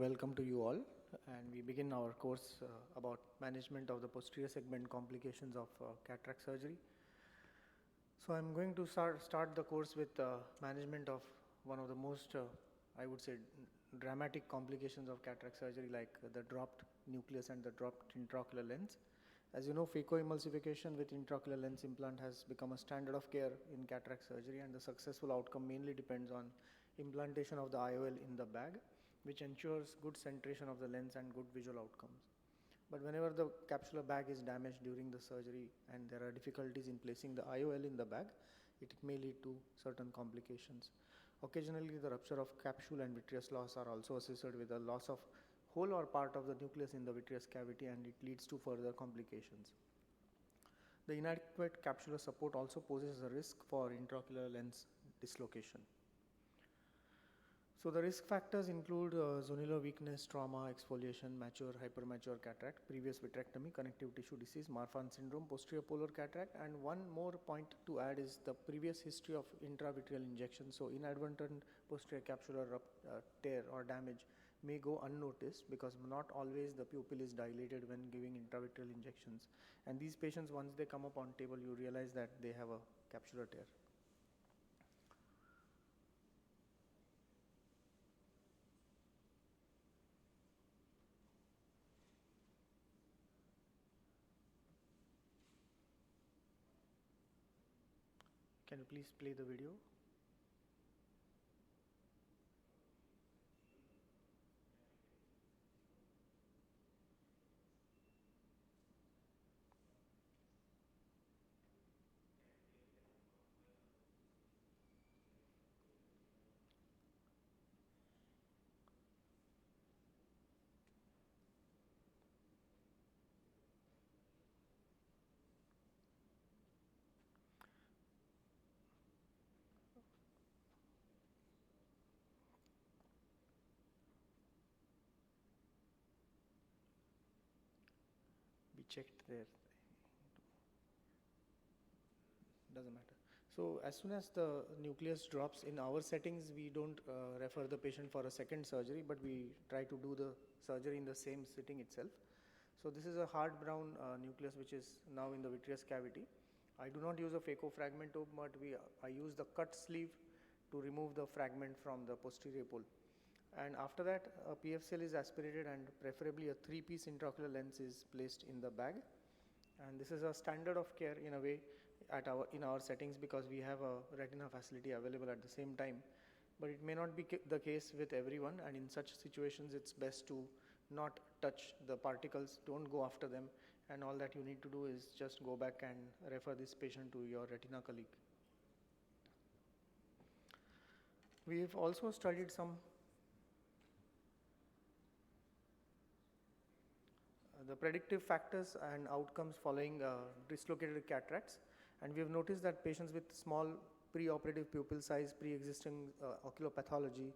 Welcome to you all, and we begin our course about management of the posterior segment complications of cataract surgery. So I'm going to start the course with management of one of the most, I would say, dramatic complications of cataract surgery, like the dropped nucleus and the dropped intraocular lens. As you know, phacoemulsification with intraocular lens implant has become a standard of care in cataract surgery, and the successful outcome mainly depends on implantation of the IOL in the bag, which ensures good centration of the lens and good visual outcomes. But whenever the capsular bag is damaged during the surgery and there are difficulties in placing the IOL in the bag, it may lead to certain complications. Occasionally, the rupture of capsule and vitreous loss are also associated with a loss of whole or part of the nucleus in the vitreous cavity, and it leads to further complications. The inadequate capsular support also poses a risk for intraocular lens dislocation. So the risk factors include zonular weakness, trauma, exfoliation, mature, hypermature cataract, previous vitrectomy, connective tissue disease, Marfan syndrome, posterior polar cataract, and one more point to add is the previous history of intravitreal injection. So inadvertent posterior capsular tear or damage may go unnoticed because not always the pupil is dilated when giving intravitreal injections. And these patients, once they come up on table, you realize that they have a capsular tear. Can you please play the video? We checked there. Doesn't matter. So as soon as the nucleus drops in our settings, we don't refer the patient for a second surgery, but we try to do the surgery in the same sitting itself. So this is a hard brown nucleus which is now in the vitreous cavity. I do not use a phaco-fragmentope, but I use the cut sleeve to remove the fragment from the posterior pole. And after that, a PFCL is aspirated and preferably a 3-piece intraocular lens is placed in the bag. And this is a standard of care in a way in our settings because we have a retina facility available at the same time. But it may not be the case with everyone, and in such situations it's best to not touch the particles, don't go after them, and all that you need to do is just go back and refer this patient to your retina colleague. We've also studied some the predictive factors and outcomes following dislocated cataracts, and we have noticed that patients with small preoperative pupil size, pre-existing oculopathology,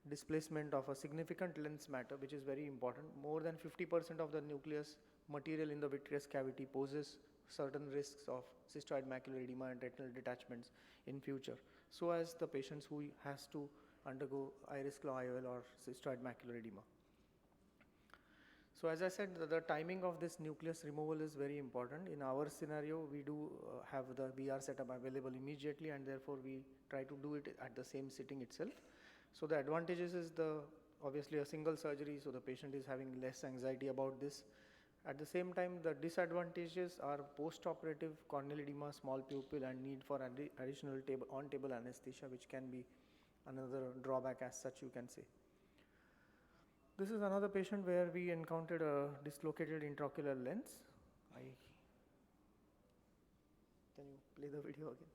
displacement of a significant lens matter, which is very important. More than 50% of the nucleus material in the vitreous cavity poses certain risks of cystoid macular edema and retinal detachments in future, so as the patients who has to undergo iris claw IOL or cystoid macular edema. So as I said, the timing of this nucleus removal is very important. In our scenario, we do have the VR setup available immediately, and therefore we try to do it at the same sitting itself. So the advantages is obviously a single surgery, so the patient is having less anxiety about this. At the same time, the disadvantages are post-operative corneal edema, small pupil, and need for additional on-table anesthesia, which can be another drawback as such, you can say. This is another patient where we encountered a dislocated intraocular lens. Can you play the video again?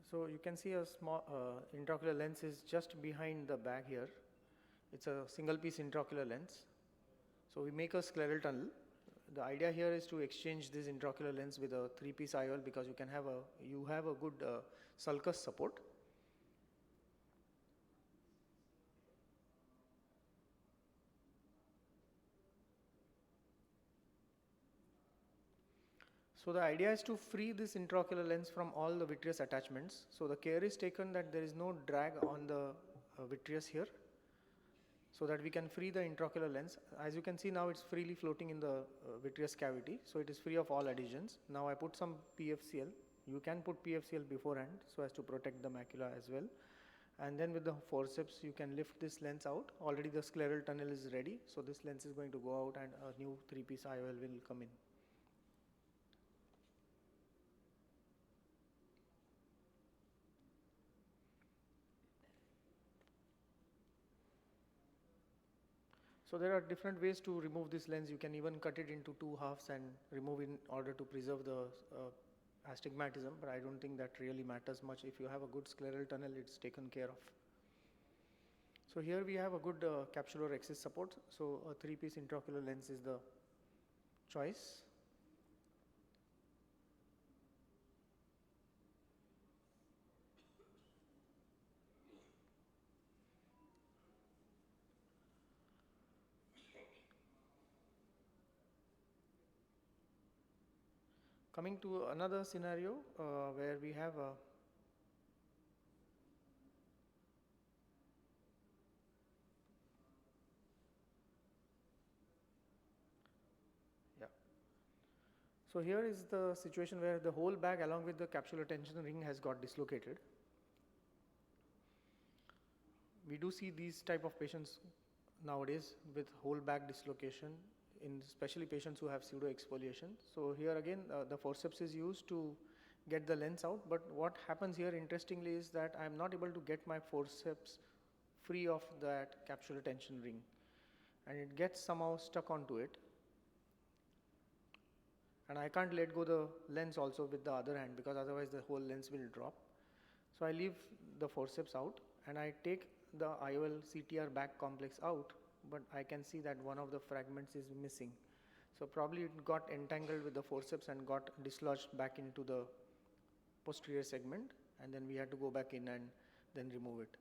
So you can see a small intraocular lens is just behind the bag here. It's a single piece intraocular lens. So we make a scleral tunnel. the idea here is to exchange this intraocular lens with a 3-piece IOL, because you have a good sulcus support. So the idea is to free this intraocular lens from all the vitreous attachments. So the care is taken that there is no drag on the vitreous here, so that we can free the intraocular lens. As you can see now, it's freely floating in the vitreous cavity, so it is free of all adhesions. Now I put some PFCL. You can put PFCL beforehand so as to protect the macula as well. And then with the forceps, you can lift this lens out. Already the scleral tunnel is ready, so this lens is going to go out and a new 3-piece IOL will come in. So there are different ways to remove this lens. You can even cut it into 2 halves and remove in order to preserve the astigmatism, but I don't think that really matters much. If you have a good scleral tunnel, it's taken care of. So here we have a good capsular axis support. So a 3-piece intraocular lens is the choice. Coming to another scenario where we have a So here is the situation where the whole bag along with the capsular tension ring has got dislocated. We do see these type of patients nowadays with whole bag dislocation, in especially patients who have pseudo exfoliation. So here again the forceps is used to get the lens out, but what happens here interestingly is that I am not able to get my forceps free of that capsular tension ring, and it gets somehow stuck onto it, and I can't let go the lens also with the other hand, because otherwise the whole lens will drop. So I leave the forceps out and I take the IOL CTR back complex out, but I can see that one of the fragments is missing. So probably it got entangled with the forceps and got dislodged back into the posterior segment, and then we had to go back in and then remove it.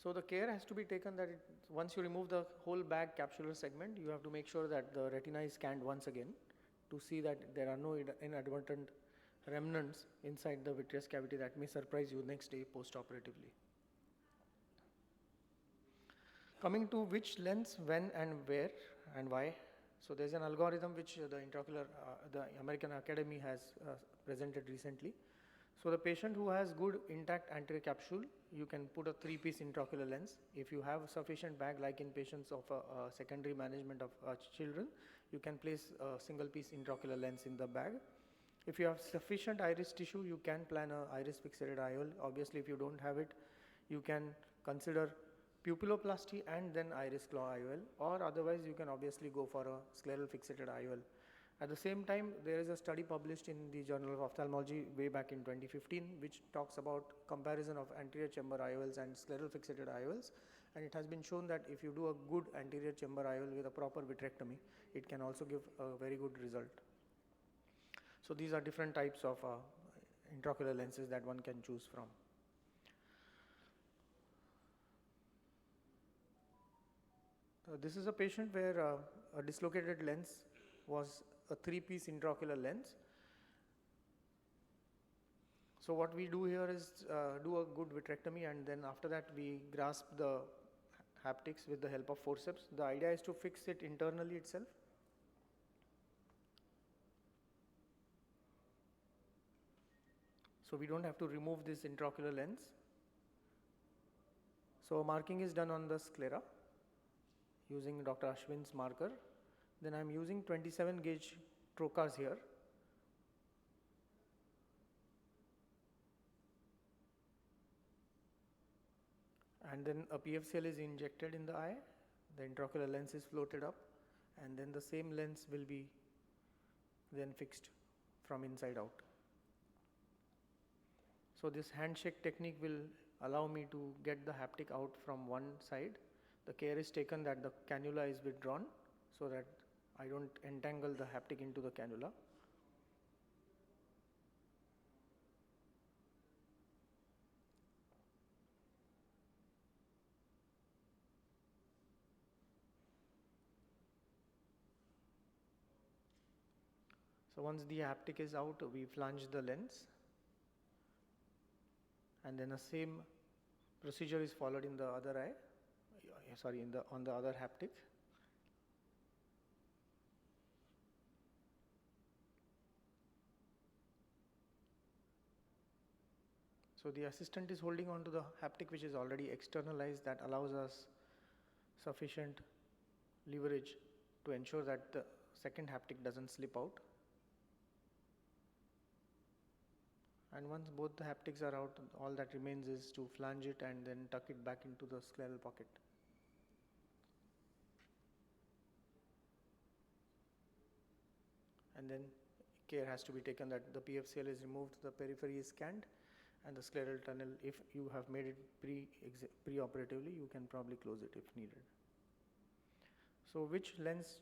So the care has to be taken that once you remove the whole bag capsular segment, you have to make sure that the retina is scanned once again to see that there are no inadvertent remnants inside the vitreous cavity that may surprise you next day post-operatively. Coming to which lens, when and where and why. So there's an algorithm which the American Academy has presented recently. So the patient who has good intact anterior capsule, you can put a 3-piece intraocular lens. If you have sufficient bag, like in patients of secondary management of children, you can place a single-piece intraocular lens in the bag. If you have sufficient iris tissue, you can plan a iris fixated IOL. Obviously, if you don't have it, you can consider pupilloplasty and then iris claw IOL, or otherwise you can obviously go for a scleral fixated IOL. At the same time, there is a study published in the Journal of Ophthalmology way back in 2015, which talks about comparison of anterior chamber IOLs and scleral fixated IOLs, and it has been shown that if you do a good anterior chamber IOL with a proper vitrectomy, it can also give a very good result. So these are different types of intraocular lenses that one can choose from. This is a patient where a dislocated lens was a 3-piece intraocular lens. So what we do here is do a good vitrectomy, and then after that we grasp the haptics with the help of forceps. The idea is to fix it internally itself. So we don't have to remove this intraocular lens. So marking is done on the sclera using Dr. Ashwin's marker. Then I am using 27 gauge trocars here. And then a PFCL is injected in the eye, the intraocular lens is floated up, and then the same lens will be then fixed from inside out. So this handshake technique will allow me to get the haptic out from one side, the care is taken that the cannula is withdrawn so that I don't entangle the haptic into the cannula. So once the haptic is out, we flange the lens, and then the same procedure is followed in the other eye, sorry, on the other haptic. So the assistant is holding on to the haptic which is already externalized. That allows us sufficient leverage to ensure that the second haptic doesn't slip out. And once both the haptics are out, all that remains is to flange it and then tuck it back into the scleral pocket. And then care has to be taken that the PFCL is removed, the periphery is scanned, and the scleral tunnel, if you have made it pre-operatively, you can probably close it if needed. So which lens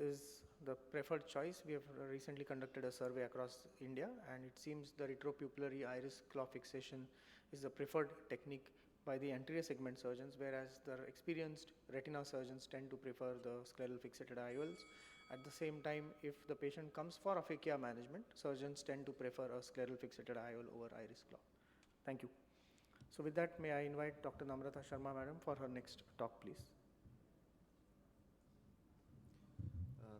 is the preferred choice? We have recently conducted a survey across India, and it seems the retropupillary iris claw fixation is the preferred technique by the anterior segment surgeons, whereas the experienced retina surgeons tend to prefer the scleral fixated IOLs. At the same time, if the patient comes for aphakia management, surgeons tend to prefer a scleral fixated IOL over iris claw. Thank you. So with that, may I invite Dr. Namrata Sharma madam for her next talk, please.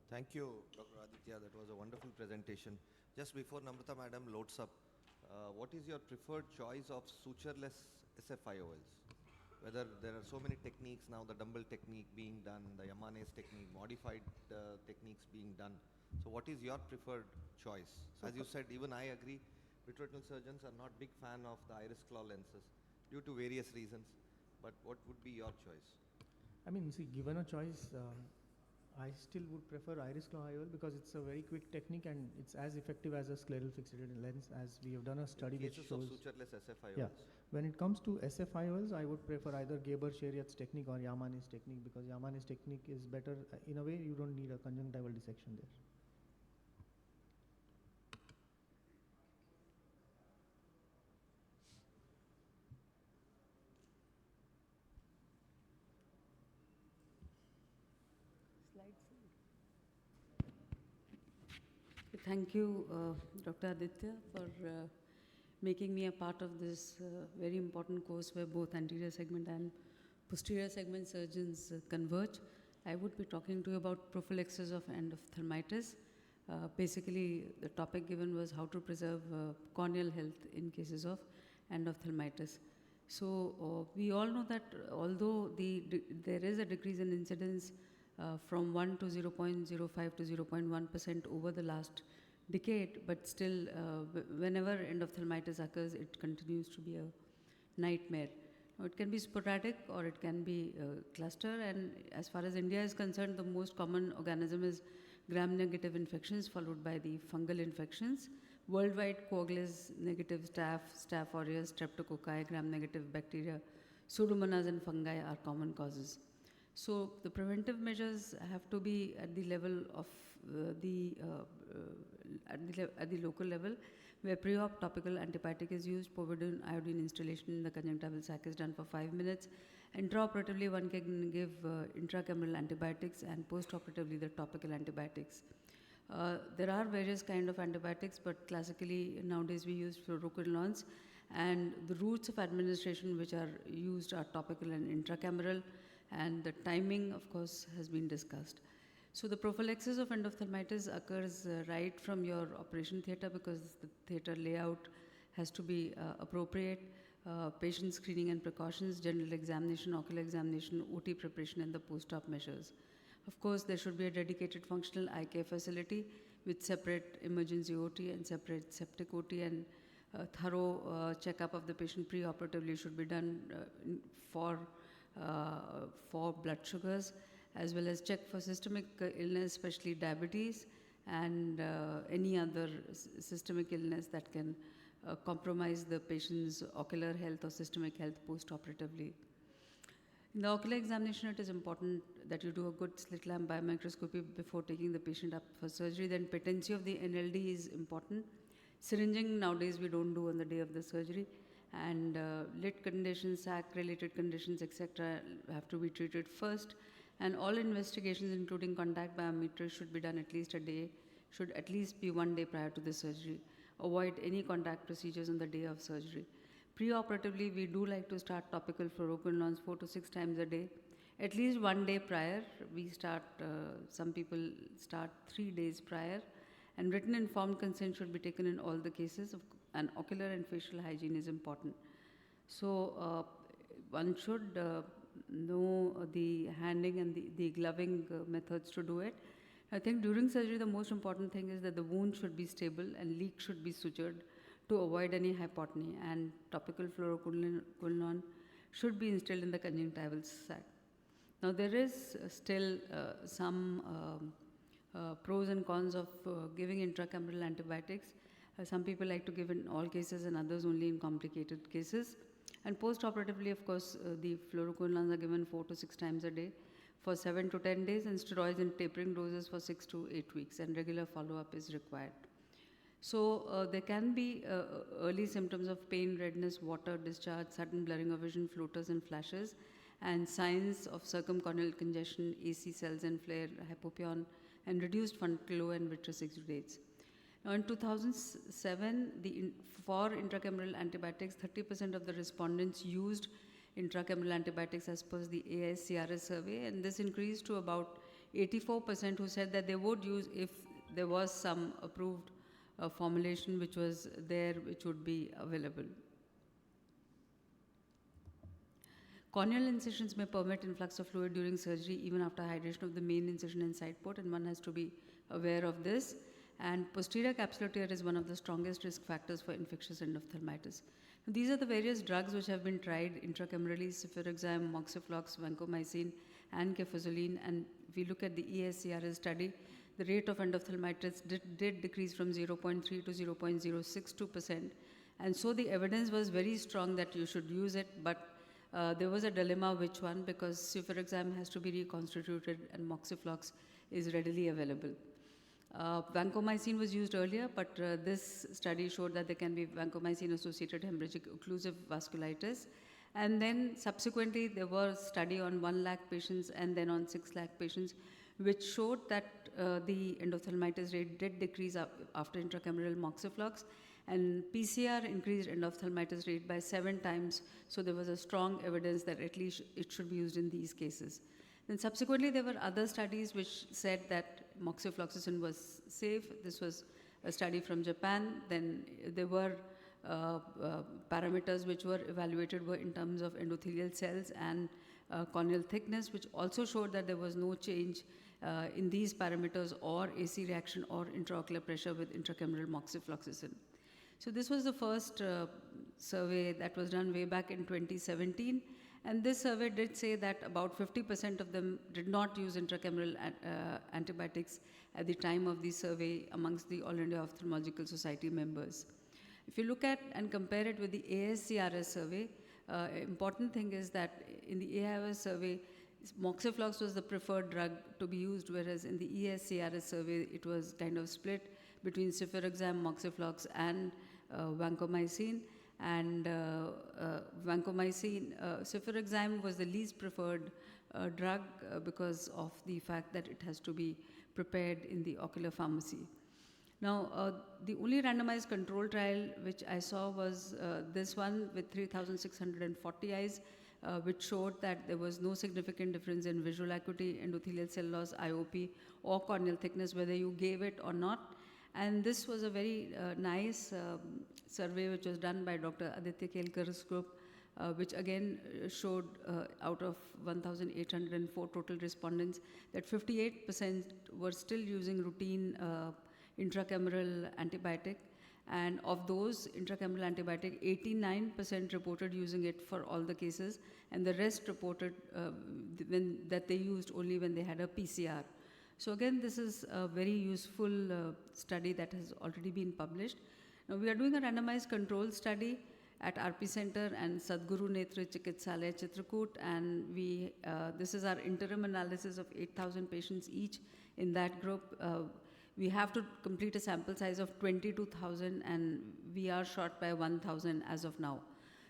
Thank you, Dr. Aditya. That was a wonderful presentation. Just before Namrata madam loads up, what is your preferred choice of sutureless SFIOLs? Whether there are so many techniques now, the dumbbell technique being done, the Yamane's technique, modified techniques being done. So what is your preferred choice? So as you said, even I agree, vitreoretinal surgeons are not big fan of the iris claw lenses due to various reasons. But what would be your choice? I mean, see, given a choice, I still would prefer iris claw IOL because it's a very quick technique and it's as effective as a scleral fixated lens, as we have done a study which shows. Of sutureless SFIOLs. Yeah. When it comes to SFIOLs, I would prefer either Geber-Shariat's technique or Yamane's technique, because Yamane's technique is better. In a way, you don't need a conjunctival dissection there. Thank you, Dr. Aditya, for making me a part of this very important course where both anterior segment and posterior segment surgeons converge. I would be talking to you about prophylaxis of endophthalmitis. Basically, the topic given was how to preserve corneal health in cases of endophthalmitis. So we all know that although there is a decrease in incidence from 1 to 0.05 to 0.1% over the last decade, but still whenever endophthalmitis occurs, it continues to be a nightmare. Now, it can be sporadic or it can be cluster, and as far as India is concerned, the most common organism is gram-negative infections followed by the fungal infections. Worldwide, coagulase negative staph aureus, streptococci, gram-negative bacteria, pseudomonas and fungi are common causes. So the preventive measures have to be at the level of at the local level, where pre-op topical antibiotic is used. Povidone iodine installation in the conjunctival sac is done for 5 minutes. Intraoperatively, one can give intracameral antibiotics, and postoperatively the topical antibiotics. There are various kind of antibiotics, but classically nowadays we use fluoroquinolones, and the routes of administration which are used are topical and intracameral, and the timing, of course, has been discussed. So the prophylaxis of endophthalmitis occurs right from your operation theatre, because the theatre layout has to be appropriate. Patient screening and precautions, general examination, ocular examination, OT preparation, and the post-op measures. Of course, there should be a dedicated functional eye care facility with separate emergency OT and separate septic OT, and thorough checkup of the patient pre-operatively should be done for blood sugars, as well as check for systemic illness, especially diabetes, and any other systemic illness that can compromise the patient's ocular health or systemic health post-operatively. In the ocular examination, it is important that you do a good slit lamp biomicroscopy before taking the patient up for surgery. Then patency of the NLD is important. Syringing nowadays we don't do on the day of the surgery. And lid conditions, sac-related conditions, etc. have to be treated first. And all investigations, including contact biometry, should be done at least a day, should at least be 1 day prior to the surgery. Avoid any contact procedures on the day of surgery. Pre-operatively, we do like to start topical fluoroquinolones 4 to 6 times a day. At least 1 day prior, we start, some people start 3 days prior. And written informed consent should be taken in all the cases, and ocular and facial hygiene is important. So one should know the handing and the gloving methods to do it. I think during surgery, the most important thing is that the wound should be stable and leak should be sutured to avoid any hypotony, and topical fluoroquinolone should be instilled in the conjunctival sac. Now there is still some pros and cons of giving intracameral antibiotics. Some people like to give in all cases and others only in complicated cases. And post-operatively, of course, the fluoroquinolones are given 4 to 6 times a day for 7 to 10 days, and steroids in tapering doses for 6 to 8 weeks, and regular follow-up is required. So there can be early symptoms of pain, redness, water, discharge, sudden blurring of vision, floaters and flashes, and signs of circumcorneal congestion, AC cells and flare, hypopyon, and reduced frontal glow and vitreous exudates. Now in 2007, for intracameral antibiotics, 30% of the respondents used intracameral antibiotics as per the AICRS survey, and this increased to about 84% who said that they would use if there was some approved formulation which was there, which would be available. Corneal incisions may permit influx of fluid during surgery even after hydration of the main incision and side port, and one has to be aware of this. And posterior capsular tear is one of the strongest risk factors for infectious endophthalmitis. These are the various drugs which have been tried intracamerally: cefuroxime, moxiflox, vancomycin, and cefazolin. And if we look at the ESCRS study, the rate of endophthalmitis did decrease from 0.3 to 0.062%. And so the evidence was very strong that you should use it, but there was a dilemma which one, because cefuroxime has to be reconstituted and moxiflox is readily available. Vancomycin was used earlier, but this study showed that there can be vancomycin-associated hemorrhagic occlusive vasculitis. And then subsequently, there was a study on 1 lakh patients and then on 6 lakh patients, which showed that the endophthalmitis rate did decrease after intracameral moxiflox, and PCR increased endophthalmitis rate by 7 times. So there was a strong evidence that at least it should be used in these cases. Then subsequently, there were other studies which said that moxifloxacin was safe. This was a study from Japan. Then there were parameters which were evaluated were in terms of endothelial cells and corneal thickness, which also showed that there was no change in these parameters or AC reaction or intraocular pressure with intracameral moxifloxacin. So this was the first survey that was done way back in 2017. And this survey did say that about 50% of them did not use intracameral antibiotics at the time of the survey amongst the All India Ophthalmological Society members. If you look at and compare it with the ASCRS survey, important thing is that in the AIOS survey, moxiflox was the preferred drug to be used, whereas in the ESCRS survey, it was kind of split between cefuroxime, moxiflox, and vancomycin. And vancomycin, cefuroxime was the least preferred drug because of the fact that it has to be prepared in the ocular pharmacy. Now, the only randomized control trial which I saw was this one with 3,640 eyes, which showed that there was no significant difference in visual acuity, endothelial cell loss, IOP, or corneal thickness, whether you gave it or not. And this was a very nice survey which was done by Dr. Aditya Kelkar's group, which again showed out of 1,804 total respondents that 58% were still using routine intracameral antibiotic. And of those intracameral antibiotic, 89% reported using it for all the cases, and the rest reported that they used only when they had a PCR. So again, this is a very useful study that has already been published. Now we are doing a randomized control study at RP Center and Sadguru Netra Chikitsalaya Chitrakoot, and this is our interim analysis of 8,000 patients each in that group. We have to complete a sample size of 22,000 and we are short by 1,000 as of now.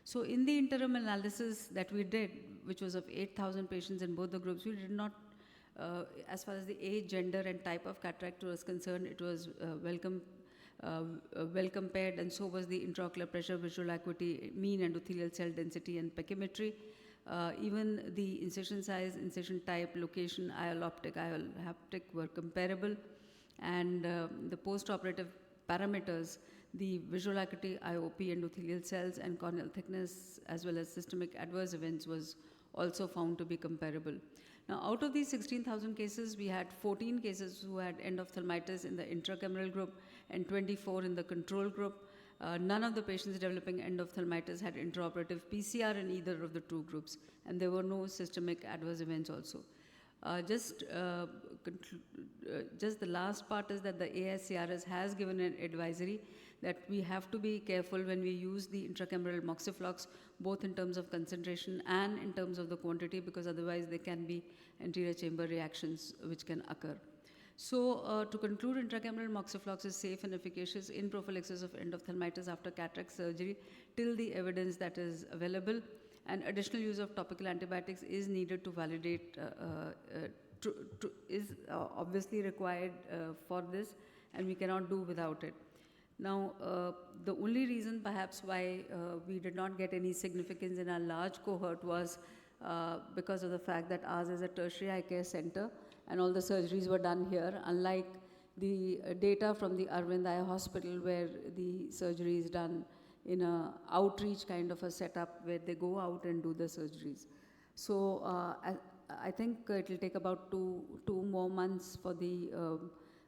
So in the interim analysis that we did, which was of 8,000 patients in both the groups, we did not, as far as the age, gender and type of cataract was concerned, it was well compared, and so was the intraocular pressure, visual acuity, mean endothelial cell density and pachymetry. Even the incision size, incision type, location, IOL optic, IOL haptic were comparable. And the post-operative parameters, the visual acuity, IOP, endothelial cells, and corneal thickness, as well as systemic adverse events, was also found to be comparable. Now, out of these 16,000 cases, we had 14 cases who had endophthalmitis in the intracameral group and 24 in the control group. None of the patients developing endophthalmitis had intraoperative PCR in either of the two groups, and there were no systemic adverse events also. Just the last part is that the ASCRS has given an advisory that we have to be careful when we use the intracameral moxiflox, both in terms of concentration and in terms of the quantity, because otherwise there can be anterior chamber reactions which can occur. So to conclude, intracameral moxiflox is safe and efficacious in prophylaxis of endophthalmitis after cataract surgery till the evidence that is available, and additional use of topical antibiotics is needed to validate, is obviously required for this, and we cannot do without it. Now, the only reason perhaps why we did not get any significance in our large cohort was because of the fact that ours is a tertiary eye care center and all the surgeries were done here, unlike the data from the Arvind Eye Hospital where the surgery is done in a outreach kind of a setup where they go out and do the surgeries. So I think it will take about two more months for the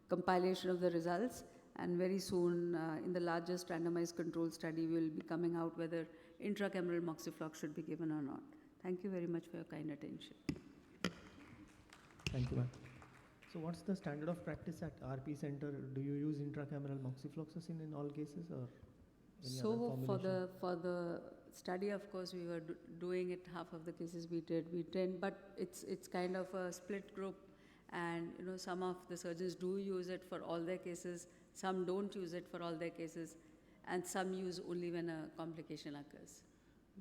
compilation of the results, and very soon in the largest randomized control study we will be coming out whether intracameral moxiflox should be given or not. Thank you very much for your kind attention. Thank you, ma'am. So what's the standard of practice at RP Center? Do you use intracameral moxifloxacin in all cases, or any other formulation? For the study, of course, we were doing it. Half of the cases we did, but it's kind of a split group, and some of the surgeons do use it for all their cases, some don't use it for all their cases, and some use only when a complication occurs.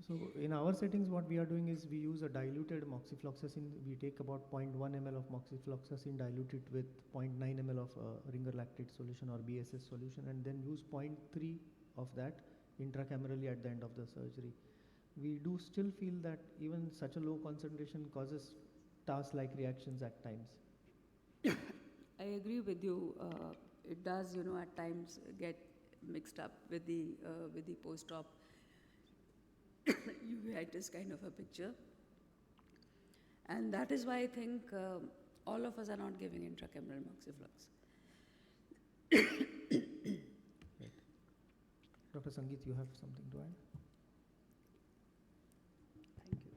So in our settings, what we are doing is we use a diluted moxifloxacin. We take about 0.1 ml of moxifloxacin, dilute it with 0.9 ml of ringer lactate solution or BSS solution, and then use 0.3 of that intracamerally at the end of the surgery. We do still feel that even such a low concentration causes TARS-like reactions at times. I agree with you. It does, at times get mixed up with the post-op uveitis kind of a picture, and that is why I think all of us are not giving intracameral moxiflox. Right. Dr. Sangeet, you have something to add? Thank you.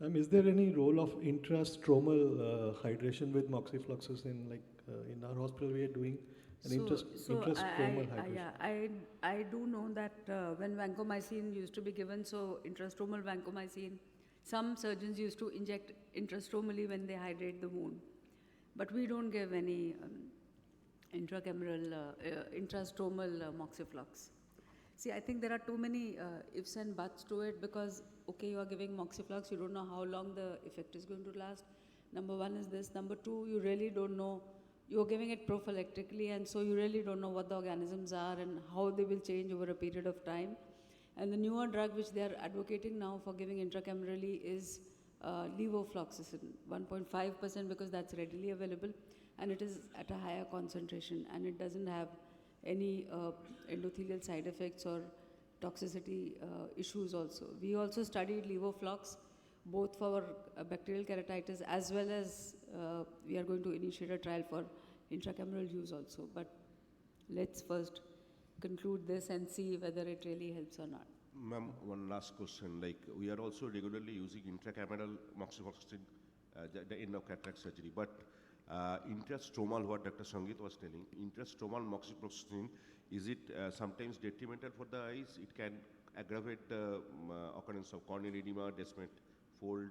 Ma'am, is there any role of intrastromal hydration with moxifloxacin? Like in our hospital, we are doing an intrastromal hydration. I do know that when vancomycin used to be given, so intrastromal vancomycin, some surgeons used to inject intrastromally when they hydrate the wound, but we don't give any intracameral, intrastromal moxiflox. See, I think there are too many ifs and buts to it, because, okay, you are giving moxiflox, you don't know how long the effect is going to last. Number one is this. Number two, you really don't know. You're giving it prophylactically, and so you really don't know what the organisms are and how they will change over a period of time. And the newer drug which they are advocating now for giving intracamerally is levofloxacin, 1.5%, because that's readily available, and it is at a higher concentration, and it doesn't have any endothelial side effects or toxicity issues also. We also studied levoflox both for bacterial keratitis as well as we are going to initiate a trial for intracameral use also. But let's first conclude this and see whether it really helps or not. Ma'am, one last question. Like, we are also regularly using intracameral moxifloxacin in our cataract surgery, but intrastromal, what Dr. Sangeet was telling, intrastromal moxifloxacin is it sometimes detrimental for the eyes? It can aggravate the occurrence of corneal edema, descent, fold.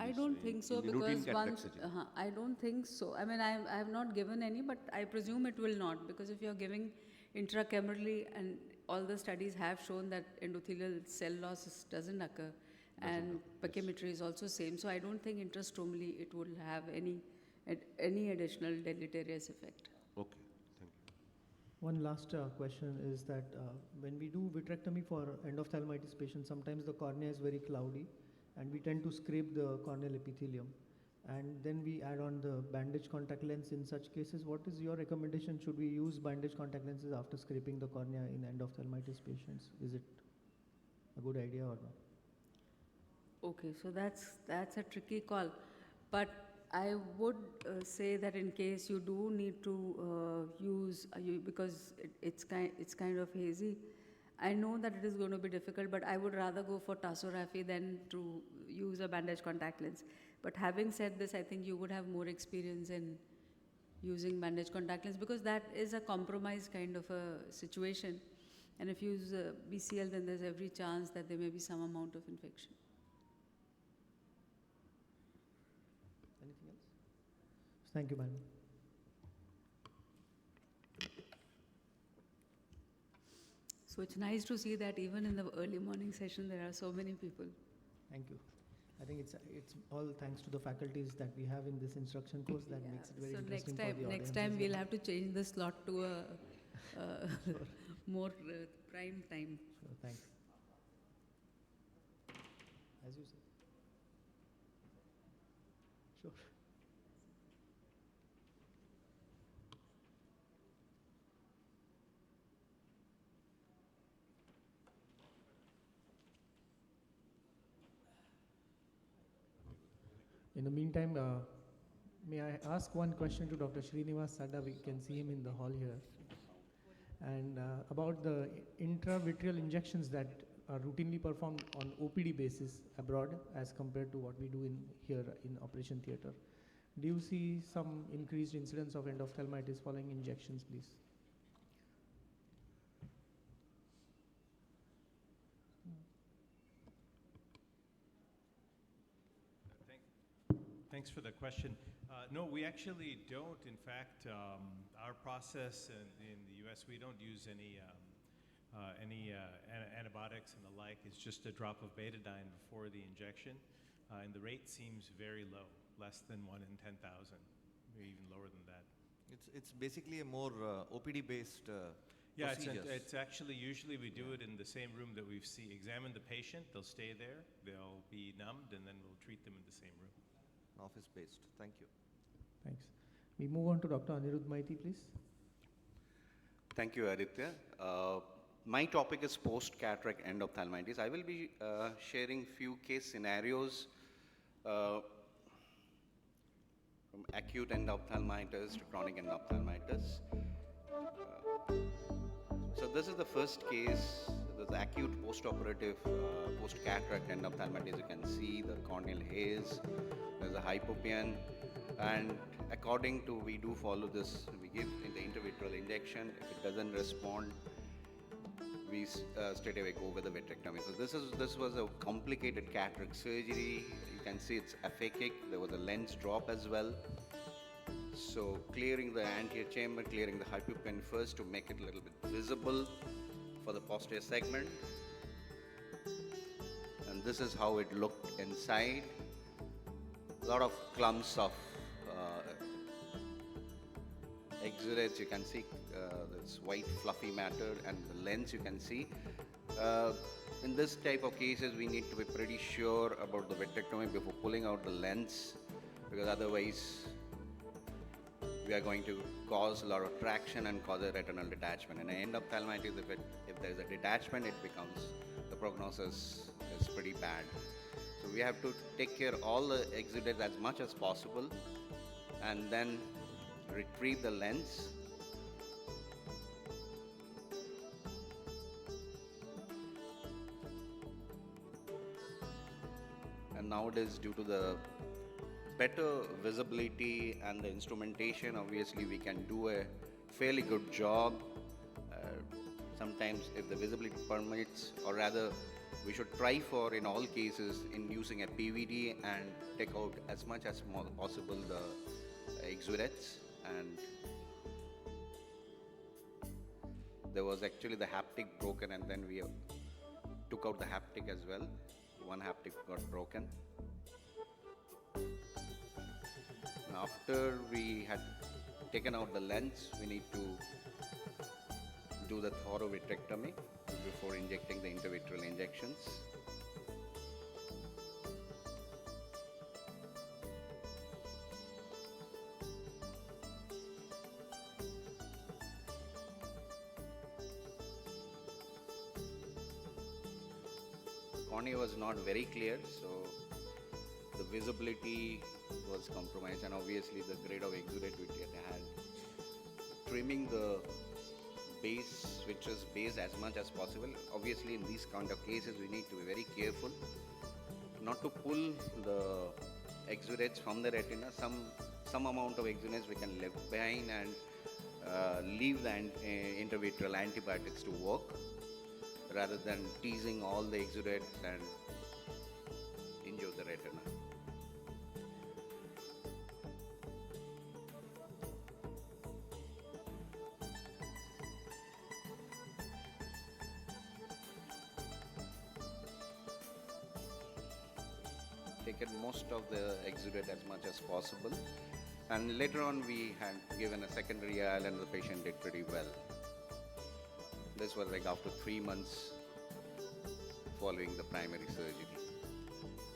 I don't think so, because once, surgery. I don't think so. I mean, I have not given any, but I presume it will not, because if you're giving intracamerally, and all the studies have shown that endothelial cell loss doesn't occur, and pachymetry is also same. So I don't think intrastromally it will have any additional deleterious effect. Okay, thank you. One last question is that when we do vitrectomy for endophthalmitis patients, sometimes the cornea is very cloudy, and we tend to scrape the corneal epithelium, and then we add on the bandage contact lens in such cases. What is your recommendation? Should we use bandage contact lenses after scraping the cornea in endophthalmitis patients? Is it a good idea or not? Okay, so that's a tricky call, but I would say that in case you do need to use, because it's kind of hazy, I know that it is going to be difficult, but I would rather go for tassoraphy than to use a bandage contact lens. But having said this, I think you would have more experience in using bandage contact lens, because that is a compromise kind of a situation. And if you use BCL, then there's every chance that there may be some amount of infection. Anything else? Thank you, madam. So it's nice to see that even in the early morning session, there are so many people. Thank you. I think it's all thanks to the faculties that we have in this instruction course that makes it very interesting for the audience. Next time we'll have to change the slot to a more prime time. Sure, thanks. As you said. Sure. In the meantime, may I ask one question to Dr. Srinivas Sadda? We can see him in the hall here. And about the intravitreal injections that are routinely performed on OPD basis abroad as compared to what we do here in operation theatre. Do you see some increased incidence of endophthalmitis following injections, please? Thanks for the question. No, we actually don't. In fact, our process in the U.S., we don't use any antibiotics and the like. It's just a drop of betadine before the injection, and the rate seems very low, less than 1 in 10,000, maybe even lower than that. It's basically a more OPD-based Yeah, procedures. it's actually, usually we do it in the same room that we've examined the patient. They'll stay there, they'll be numbed, and then we'll treat them in the same room. Office-based. Thank you. Thanks. We move on to Dr. Anirudh Maiti, please. Thank you, Aditya. My topic is post-cataract endophthalmitis. I will be sharing few case scenarios from acute endophthalmitis to chronic endophthalmitis. So this is the first case. There's acute post-operative post-cataract endophthalmitis. You can see the corneal haze. There's a hypopyon, and according to, we do follow this. We give in the intravitreal injection. If it doesn't respond, we straight away go with the vitrectomy. So this was a complicated cataract surgery. You can see it's aphakic. There was a lens drop as well. So clearing the anterior chamber, clearing the hypopyon first to make it a little bit visible for the posterior segment. And this is how it looked inside. A lot of clumps of exudates. You can see this white fluffy matter, and the lens you can see. In this type of cases, we need to be pretty sure about the vitrectomy before pulling out the lens, because otherwise we are going to cause a lot of traction and cause a retinal detachment. And endophthalmitis, if there is a detachment, it becomes, the prognosis is pretty bad. So we have to take care of all the exudates as much as possible, and then retrieve the lens. And nowadays, due to the better visibility and the instrumentation, obviously we can do a fairly good job. Sometimes if the visibility permits, or rather we should try for, in all cases, in using a PVD and take out as much as possible the exudates. And there was actually the haptic broken, and then we took out the haptic as well. One haptic got broken. And after we had taken out the lens, we need to do the thorough vitrectomy before injecting the intravitreal injections. Cornea was not very clear, so the visibility was compromised, and obviously the grade of exudate we had. Trimming the base, vitreous base, as much as possible. Obviously in these kind of cases we need to be very careful not to pull the exudates from the retina. Some amount of exudates we can leave behind and leave the intravitreal antibiotics to work, rather than teasing all the exudates and injure the retina. Taken most of the exudate as much as possible, and later on we had given a secondary IOL and the patient did pretty well. This was like after 3 months following the primary surgery.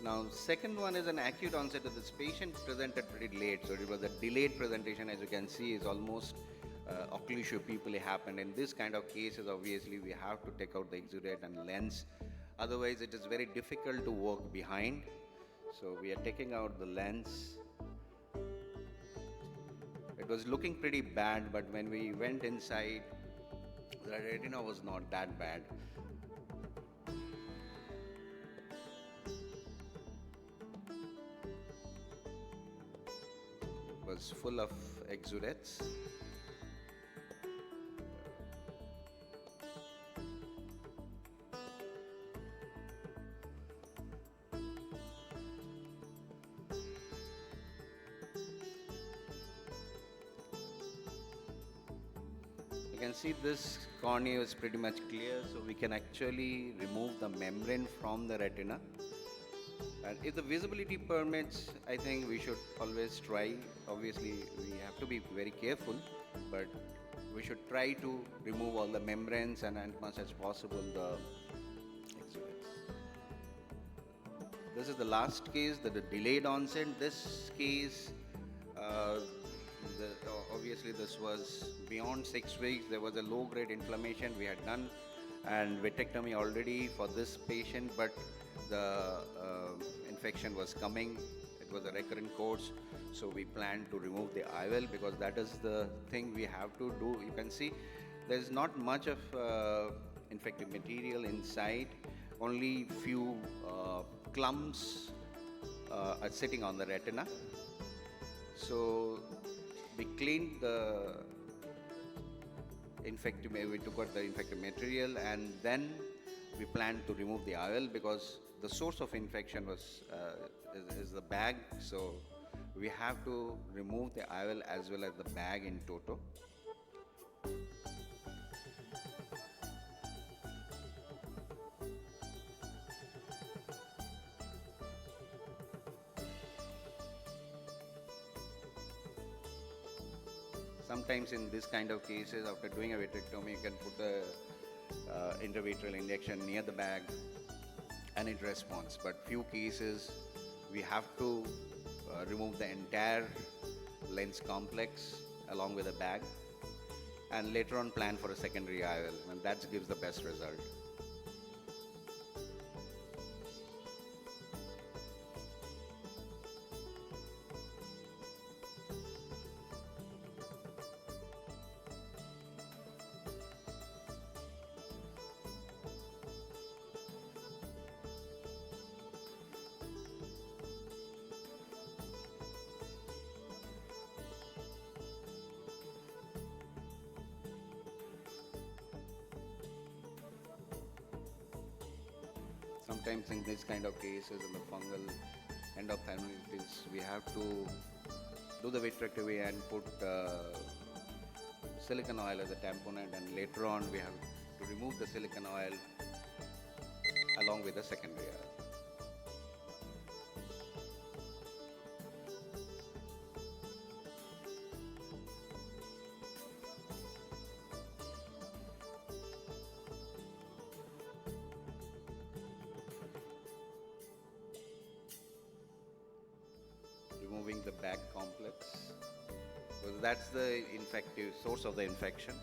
Now, second one is an acute onset of this patient presented pretty late, so it was a delayed presentation. As you can see, is almost occlusio pupilla happened. In this kind of cases, obviously we have to take out the exudate and lens. Otherwise, it is very difficult to work behind. So we are taking out the lens. It was looking pretty bad, but when we went inside, the retina was not that bad. It was full of exudates. You can see this cornea is pretty much clear, so we can actually remove the membrane from the retina. And if the visibility permits, I think we should always try. Obviously, we have to be very careful, but we should try to remove all the membranes and as much as possible the exudates. This is the last case, the delayed onset. This case, obviously this was beyond 6 weeks. There was a low-grade inflammation we had done and vitrectomy already for this patient, but the infection was coming. It was a recurrent course, so we planned to remove the IOL because that is the thing we have to do. You can see there is not much of infective material inside, only few clumps are sitting on the retina. So we cleaned the infective, we took out the infective material, and then we planned to remove the IOL because the source of infection was is the bag. So we have to remove the IOL as well as the bag in toto. Sometimes in this kind of cases, after doing a vitrectomy, you can put the intravitreal injection near the bag and it responds. But few cases, we have to remove the entire lens complex along with the bag and later on plan for a secondary IOL, and that gives the best result. sometimes in this kind of cases, in the fungal endophthalmitis, we have to do the vitrectomy and put silicon oil as a tamponade, and later on we have to remove the silicon oil along with the secondary oil. Removing the bag complex, because that's the infective source of the infection.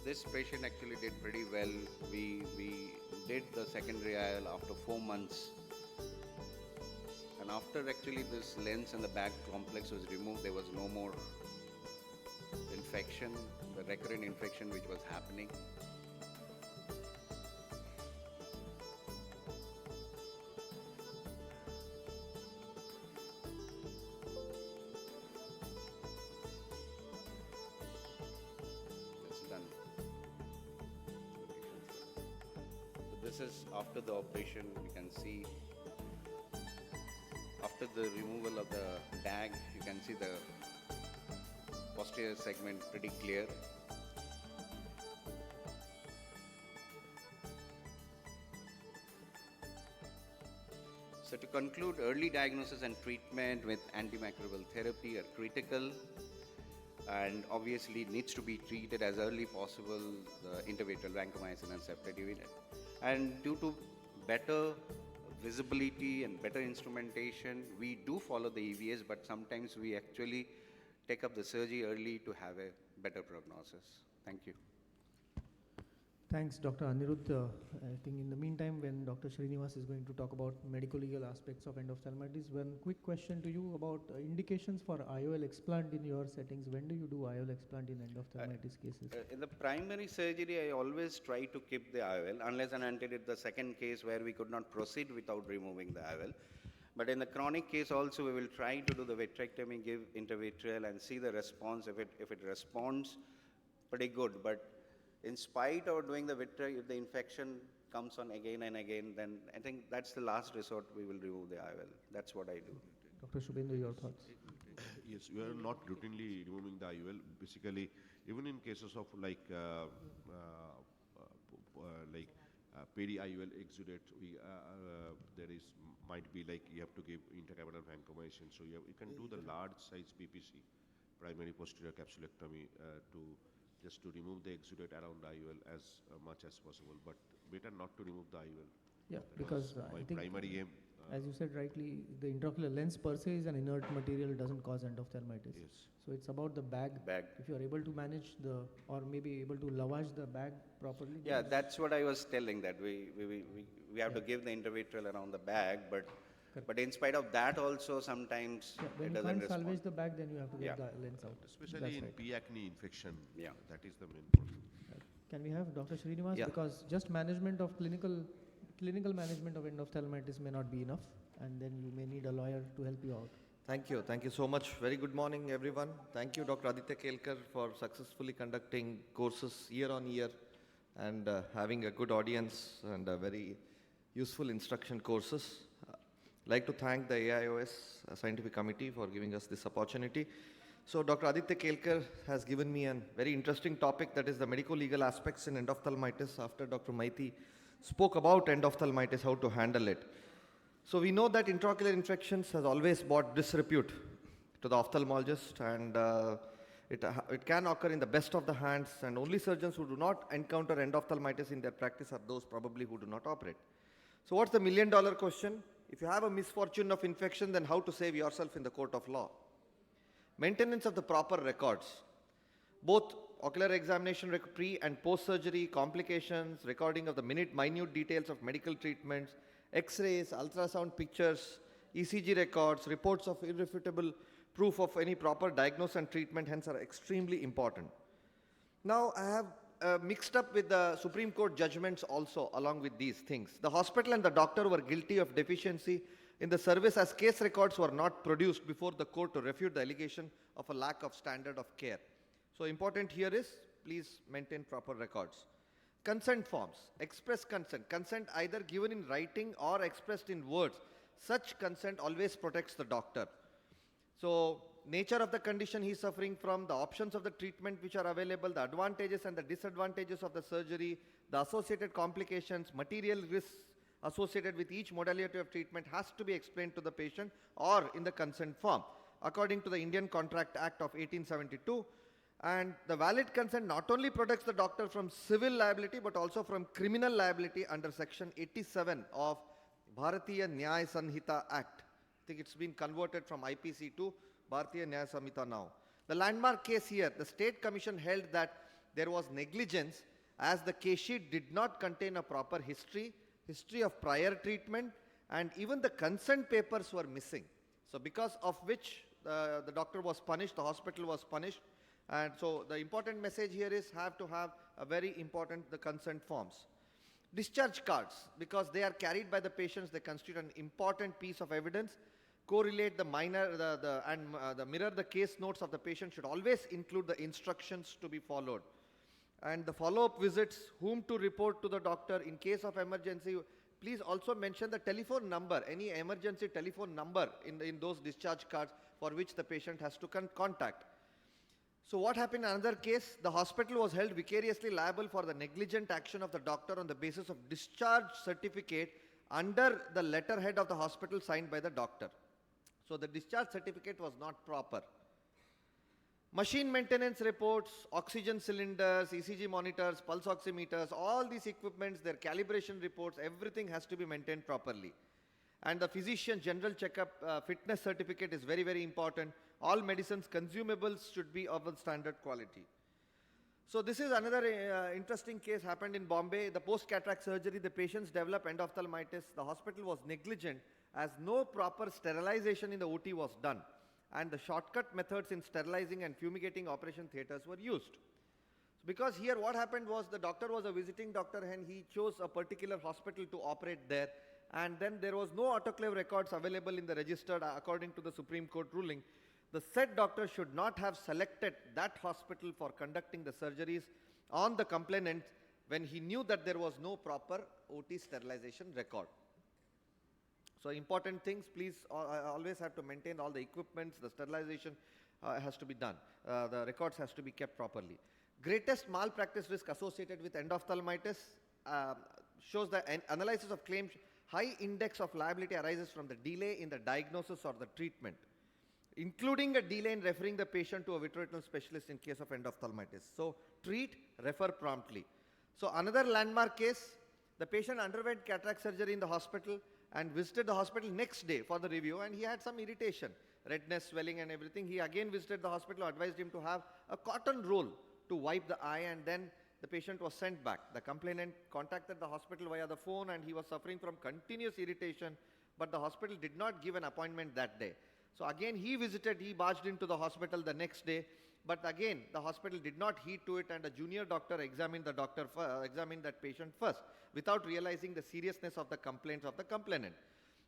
This patient actually did pretty well. We did the secondary IOL after 4 months. And after actually this lens and the bag complex was removed, there was no more infection, the recurrent infection which was happening. That's done. So this is after the operation. You can see after the removal of the bag, you can see the posterior segment pretty clear. So to conclude, early diagnosis and treatment with antimicrobial therapy are critical, and obviously needs to be treated as early possible, the intravitreal vancomycin and ceftazidime. And due to better visibility and better instrumentation, we do follow the EVS, but sometimes we actually take up the surgery early to have a better prognosis. Thank you. Thanks, Dr. Anirudh. I think in the meantime, when Dr. Srinivas is going to talk about medical legal aspects of endophthalmitis, one quick question to you about indications for IOL explant in your settings. When do you do IOL explant in endophthalmitis cases? In the primary surgery, I always try to keep the IOL, unless and until it's the second case where we could not proceed without removing the IOL. But in the chronic case also, we will try to do the vitrectomy, give intravitreal, and see the response. If it responds, pretty good. But in spite of doing the vitrectomy, if the infection comes on again and again, then I think that's the last resort. We will remove the IOL. That's what I do. Dr. Shubhendu, your thoughts? Yes, we are not routinely removing the IOL. Basically, even in cases of peri-IOL exudate, there might be like you have to give intracameral vancomycin. So you can do the large size PPC, primary posterior capsulectomy, just to remove the exudate around the IOL as much as possible. But better not to remove the IOL. Yeah, because my I think, primary aim. as you said rightly, the intraocular lens per se is an inert material, doesn't cause endophthalmitis. Yes. So it's about the bag. If you are able to manage or maybe able to lavage the bag properly. Yeah, that's what I was telling, that we have to give the intravitreal around the bag, but in spite of that also sometimes when it you doesn't can't respond. salvage the bag, then you have to get Yeah. the lens out. Especially That's in right. P-acne infection. Yeah. That is the main point. Can we have Dr. Srinivas? Yeah. Because just management of clinical management of endophthalmitis may not be enough, and then you may need a lawyer to help you out. Thank you. Thank you so much. Very good morning, everyone. Thank you, Dr. Aditya Kelkar, for successfully conducting courses year on year and having a good audience and very useful instruction courses. I'd like to thank the AIOS Scientific Committee for giving us this opportunity. So Dr. Aditya Kelkar has given me a very interesting topic, that is the medico-legal aspects in endophthalmitis, after Dr. Maiti spoke about endophthalmitis, how to handle it. So we know that intraocular infections has always brought disrepute to the ophthalmologist, and it can occur in the best of the hands, and only surgeons who do not encounter endophthalmitis in their practice are those probably who do not operate. So what's the million-dollar question? If you have a misfortune of infection, then how to save yourself in the court of law? Maintenance of the proper records, both ocular examination pre and post-surgery complications, recording of the minute details of medical treatments, X-rays, ultrasound pictures, ECG records, reports of irrefutable proof of any proper diagnosis and treatment, hence are extremely important. Now I have mixed up with the Supreme Court judgments also along with these things. The hospital and the doctor were guilty of deficiency in the service as case records were not produced before the court to refute the allegation of a lack of standard of care. So important here is, please maintain proper records. Consent forms, express consent, consent either given in writing or expressed in words. Such consent always protects the doctor. So, nature of the condition he is suffering from, the options of the treatment which are available, the advantages and the disadvantages of the surgery, the associated complications, material risks associated with each modality of treatment has to be explained to the patient or in the consent form according to the Indian Contract Act of 1872. And the valid consent not only protects the doctor from civil liability but also from criminal liability under section 87 of Bharatiya Nyaya Sanhita Act. I think it's been converted from IPC to Bharatiya Nyaya Samhita now. The landmark case here, the State Commission held that there was negligence as the case sheet did not contain a proper history of prior treatment, and even the consent papers were missing. So because of which the doctor was punished, the hospital was punished. And so the important message here is have to have a very important, the consent forms. Discharge cards, because they are carried by the patients, they constitute an important piece of evidence. Correlate the mirror the case notes of the patient should always include the instructions to be followed. And the follow-up visits, whom to report to the doctor in case of emergency. Please also mention the telephone number, any emergency telephone number in those discharge cards for which the patient has to contact. So what happened in another case? The hospital was held vicariously liable for the negligent action of the doctor on the basis of discharge certificate under the letterhead of the hospital signed by the doctor. So the discharge certificate was not proper. Machine maintenance reports, oxygen cylinders, ECG monitors, pulse oximeters, all these equipments, their calibration reports, everything has to be maintained properly. And the physician general checkup fitness certificate is very, very important. All medicines, consumables should be of a standard quality. So this is another interesting case happened in Bombay. The post-cataract surgery, the patients developed endophthalmitis. The hospital was negligent as no proper sterilization in the OT was done. And the shortcut methods in sterilizing and fumigating operation theatres were used. Because here what happened was the doctor was a visiting doctor and he chose a particular hospital to operate there. And then there was no autoclave records available in the registered according to the Supreme Court ruling. The said doctor should not have selected that hospital for conducting the surgeries on the complainant when he knew that there was no proper OT sterilization record. So important things, please always have to maintain all the equipments, the sterilization has to be done. The records has to be kept properly. Greatest malpractice risk associated with endophthalmitis shows the analysis of claims. High index of liability arises from the delay in the diagnosis or the treatment, including a delay in referring the patient to a vitreoretinal specialist in case of endophthalmitis. So treat, refer promptly. So another landmark case, the patient underwent cataract surgery in the hospital and visited the hospital next day for the review, and he had some irritation, redness, swelling and everything. He again visited the hospital, advised him to have a cotton roll to wipe the eye, and then the patient was sent back. The complainant contacted the hospital via the phone and he was suffering from continuous irritation, but the hospital did not give an appointment that day. So again he barged into the hospital the next day, but again the hospital did not heed to it, and a junior doctor examined that patient first without realizing the seriousness of the complaints of the complainant.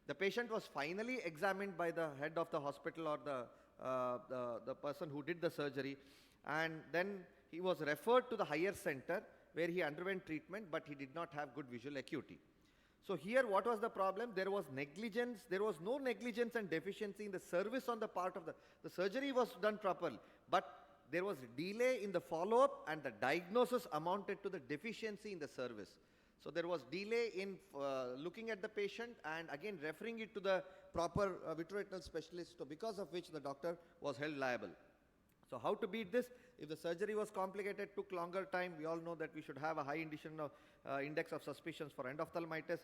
The patient was finally examined by the head of the hospital or the person who did the surgery, and then he was referred to the higher center where he underwent treatment, but he did not have good visual acuity. So here what was the problem? There was negligence. There was no negligence and deficiency in the service on the part of the surgery was done properly, but there was delay in the follow-up, and the diagnosis amounted to the deficiency in the service. So there was delay in looking at the patient and again referring it to the proper vitreoretinal specialist, so because of which the doctor was held liable. So how to beat this? If the surgery was complicated, took longer time, we all know that we should have a high index of suspicions for endophthalmitis.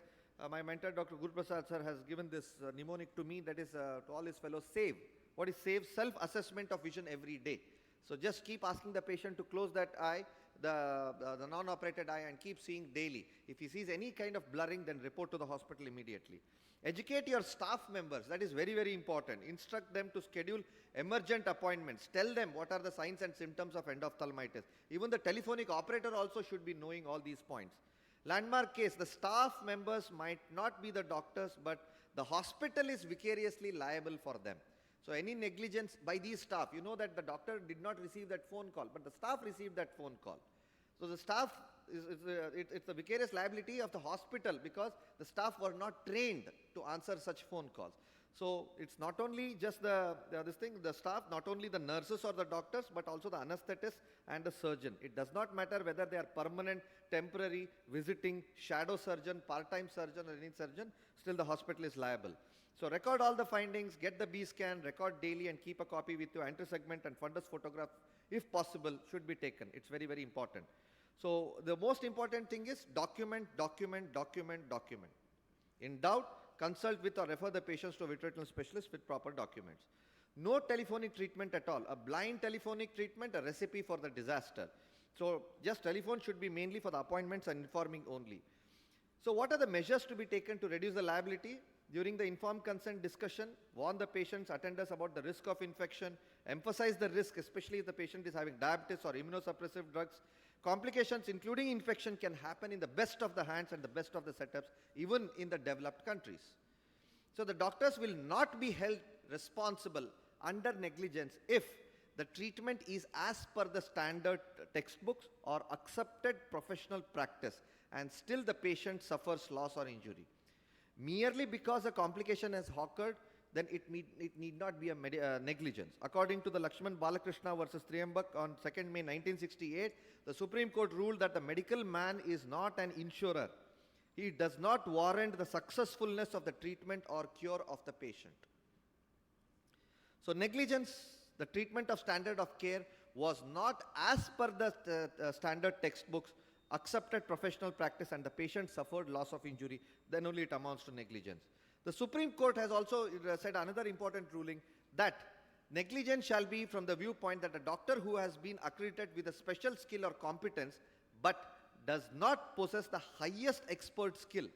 My mentor, Dr. Guruprasad sir, has given this mnemonic to me, that is to all his fellows, SAVE. What is SAVE? Self-assessment of vision every day. So just keep asking the patient to close that eye, the non-operated eye, and keep seeing daily. If he sees any kind of blurring, then report to the hospital immediately. Educate your staff members. That is very, very important. Instruct them to schedule emergent appointments. Tell them what are the signs and symptoms of endophthalmitis. Even the telephonic operator also should be knowing all these points. Landmark case, the staff members might not be the doctors, but the hospital is vicariously liable for them. So any negligence by these staff, you know that the doctor did not receive that phone call, but the staff received that phone call. So the staff, it's the vicarious liability of the hospital because the staff were not trained to answer such phone calls. So it's not only just the staff, not only the nurses or the doctors, but also the anesthetist and the surgeon. It does not matter whether they are permanent, temporary, visiting, shadow surgeon, part-time surgeon or any surgeon, still the hospital is liable. So record all the findings, get the B scan, record daily and keep a copy with your anti-segment and fundus photograph, if possible, should be taken. It's very, very important. So the most important thing is document, document, document, document. In doubt, consult with or refer the patients to a vitreoretinal specialist with proper documents. No telephonic treatment at all. A blind telephonic treatment, a recipe for the disaster. So just telephone should be mainly for the appointments and informing only. So what are the measures to be taken to reduce the liability? During the informed consent discussion, warn the patient's attenders about the risk of infection, emphasize the risk, especially if the patient is having diabetes or immunosuppressive drugs. Complications including infection can happen in the best of the hands and the best of the setups, even in the developed countries. So the doctors will not be held responsible under negligence if the treatment is as per the standard textbooks or accepted professional practice and still the patient suffers loss or injury. Merely because a complication has occurred, then it need not be a negligence. According to the Lakshman Balakrishna versus Triambak on 2nd May 1968, the Supreme Court ruled that the medical man is not an insurer. He does not warrant the successfulness of the treatment or cure of the patient. So negligence, the treatment of standard of care was not as per the standard textbooks, accepted professional practice and the patient suffered loss of injury, then only it amounts to negligence. The Supreme Court has also said another important ruling that negligence shall be from the viewpoint that a doctor who has been accredited with a special skill or competence but does not possess the highest expert skill,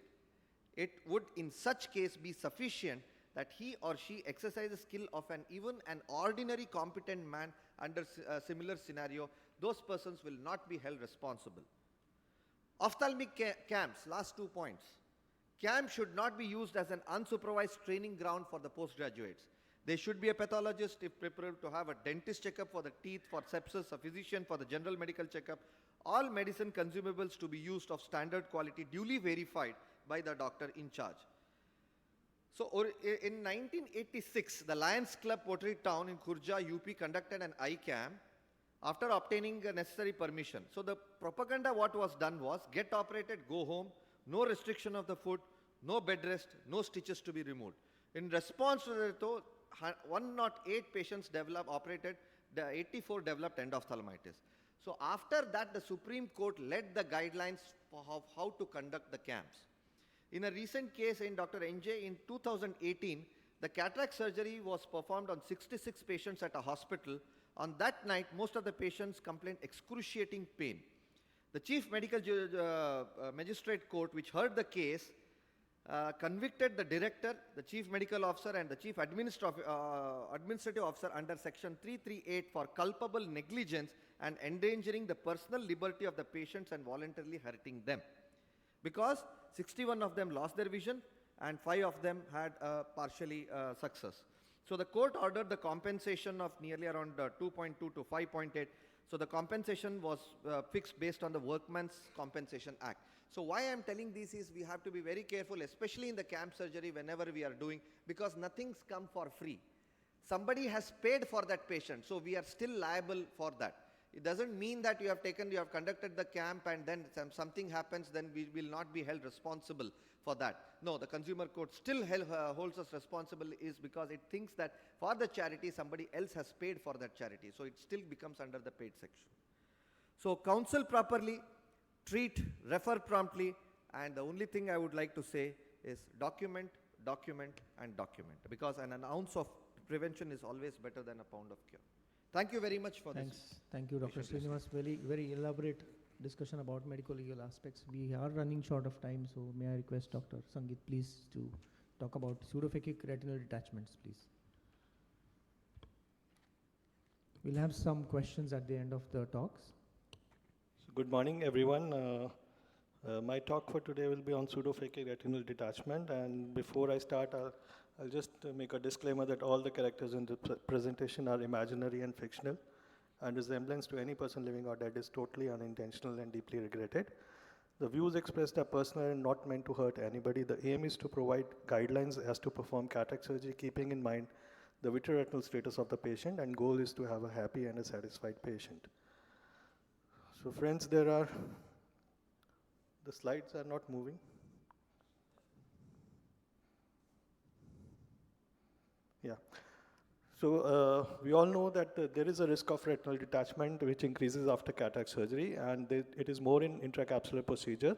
it would in such case be sufficient that he or she exercises skill of even an ordinary competent man under a similar scenario. Those persons will not be held responsible. Ophthalmic camps, last 2 points. Camp should not be used as an unsupervised training ground for the postgraduates. They should be a pathologist if prepared to have a dentist checkup for the teeth, for sepsis, a physician for the general medical checkup. All medicine consumables to be used of standard quality, duly verified by the doctor in charge. So in 1986, the Lions Club Pottery Town in Khurja, UP conducted an eye camp after obtaining necessary permission. So the propaganda what was done was, get operated, go home, no restriction of the foot, no bed rest, no stitches to be removed. In response to that, 108 patients operated, the 84 developed endophthalmitis. So after that, the Supreme Court led the guidelines for how to conduct the camps. In a recent case in Dr. NJ in 2018, the cataract surgery was performed on 66 patients at a hospital. On that night, most of the patients complained excruciating pain. The Chief Medical Magistrate Court, which heard the case, convicted the director, the Chief Medical Officer and the Chief Administrative Officer under Section 338 for culpable negligence and endangering the personal liberty of the patients and voluntarily hurting them. Because 61 of them lost their vision and 5 of them had partially success. So the court ordered the compensation of nearly around 2.2 to 5.8. So the compensation was fixed based on the Workmen's Compensation Act. So why I am telling this is we have to be very careful, especially in the camp surgery whenever we are doing, because nothing's come for free. Somebody has paid for that patient, so we are still liable for that. It doesn't mean that you have conducted the camp and then something happens, then we will not be held responsible for that. No, the Consumer Court still holds us responsible is because it thinks that for the charity, somebody else has paid for that charity. So it still becomes under the paid section. So counsel properly, treat, refer promptly, and the only thing I would like to say is document, document, and document. Because an ounce of prevention is always better than a pound of cure. Thank you very much for this. Thank you, Dr. Srinivas. Very elaborate discussion about medical legal aspects. We are running short of time, so may I request Dr. Sangeet please to talk about pseudophakic retinal detachments, please. We'll have some questions at the end of the talks. So good morning, everyone. My talk for today will be on pseudophakic retinal detachment, and before I start, I'll just make a disclaimer that all the characters in the presentation are imaginary and fictional, and resemblance to any person living or dead is totally unintentional and deeply regretted. The views expressed are personal and not meant to hurt anybody. The aim is to provide guidelines as to perform cataract surgery, keeping in mind the vitreoretinal status of the patient, and goal is to have a happy and a satisfied patient. So friends, the slides are not moving. Yeah. So we all know that there is a risk of retinal detachment which increases after cataract surgery, and it is more in intracapsular procedure,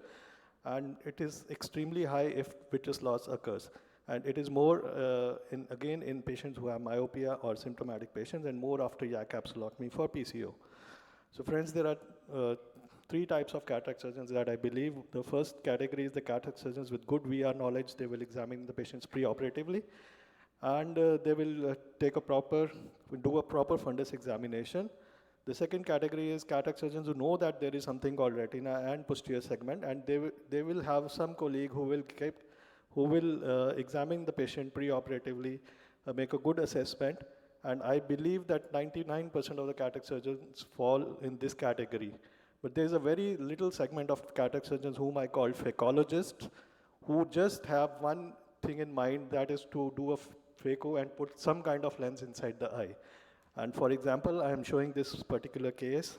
and it is extremely high if vitreous loss occurs. And it is more, in patients who have myopia or symptomatic patients, and more after YAG capsulotomy for PCO. So friends, there are 3 types of cataract surgeons that I believe. The first category is the cataract surgeons with good VR knowledge. They will examine the patients pre-operatively, and they will do a proper fundus examination. The second category is cataract surgeons who know that there is something called retina and posterior segment, and they will have some colleague who will examine the patient pre-operatively, make a good assessment, and I believe that 99% of the cataract surgeons fall in this category. But there is a very little segment of cataract surgeons whom I call phacoologists, who just have one thing in mind, that is to do a phaco and put some kind of lens inside the eye. And for example, I am showing this particular case.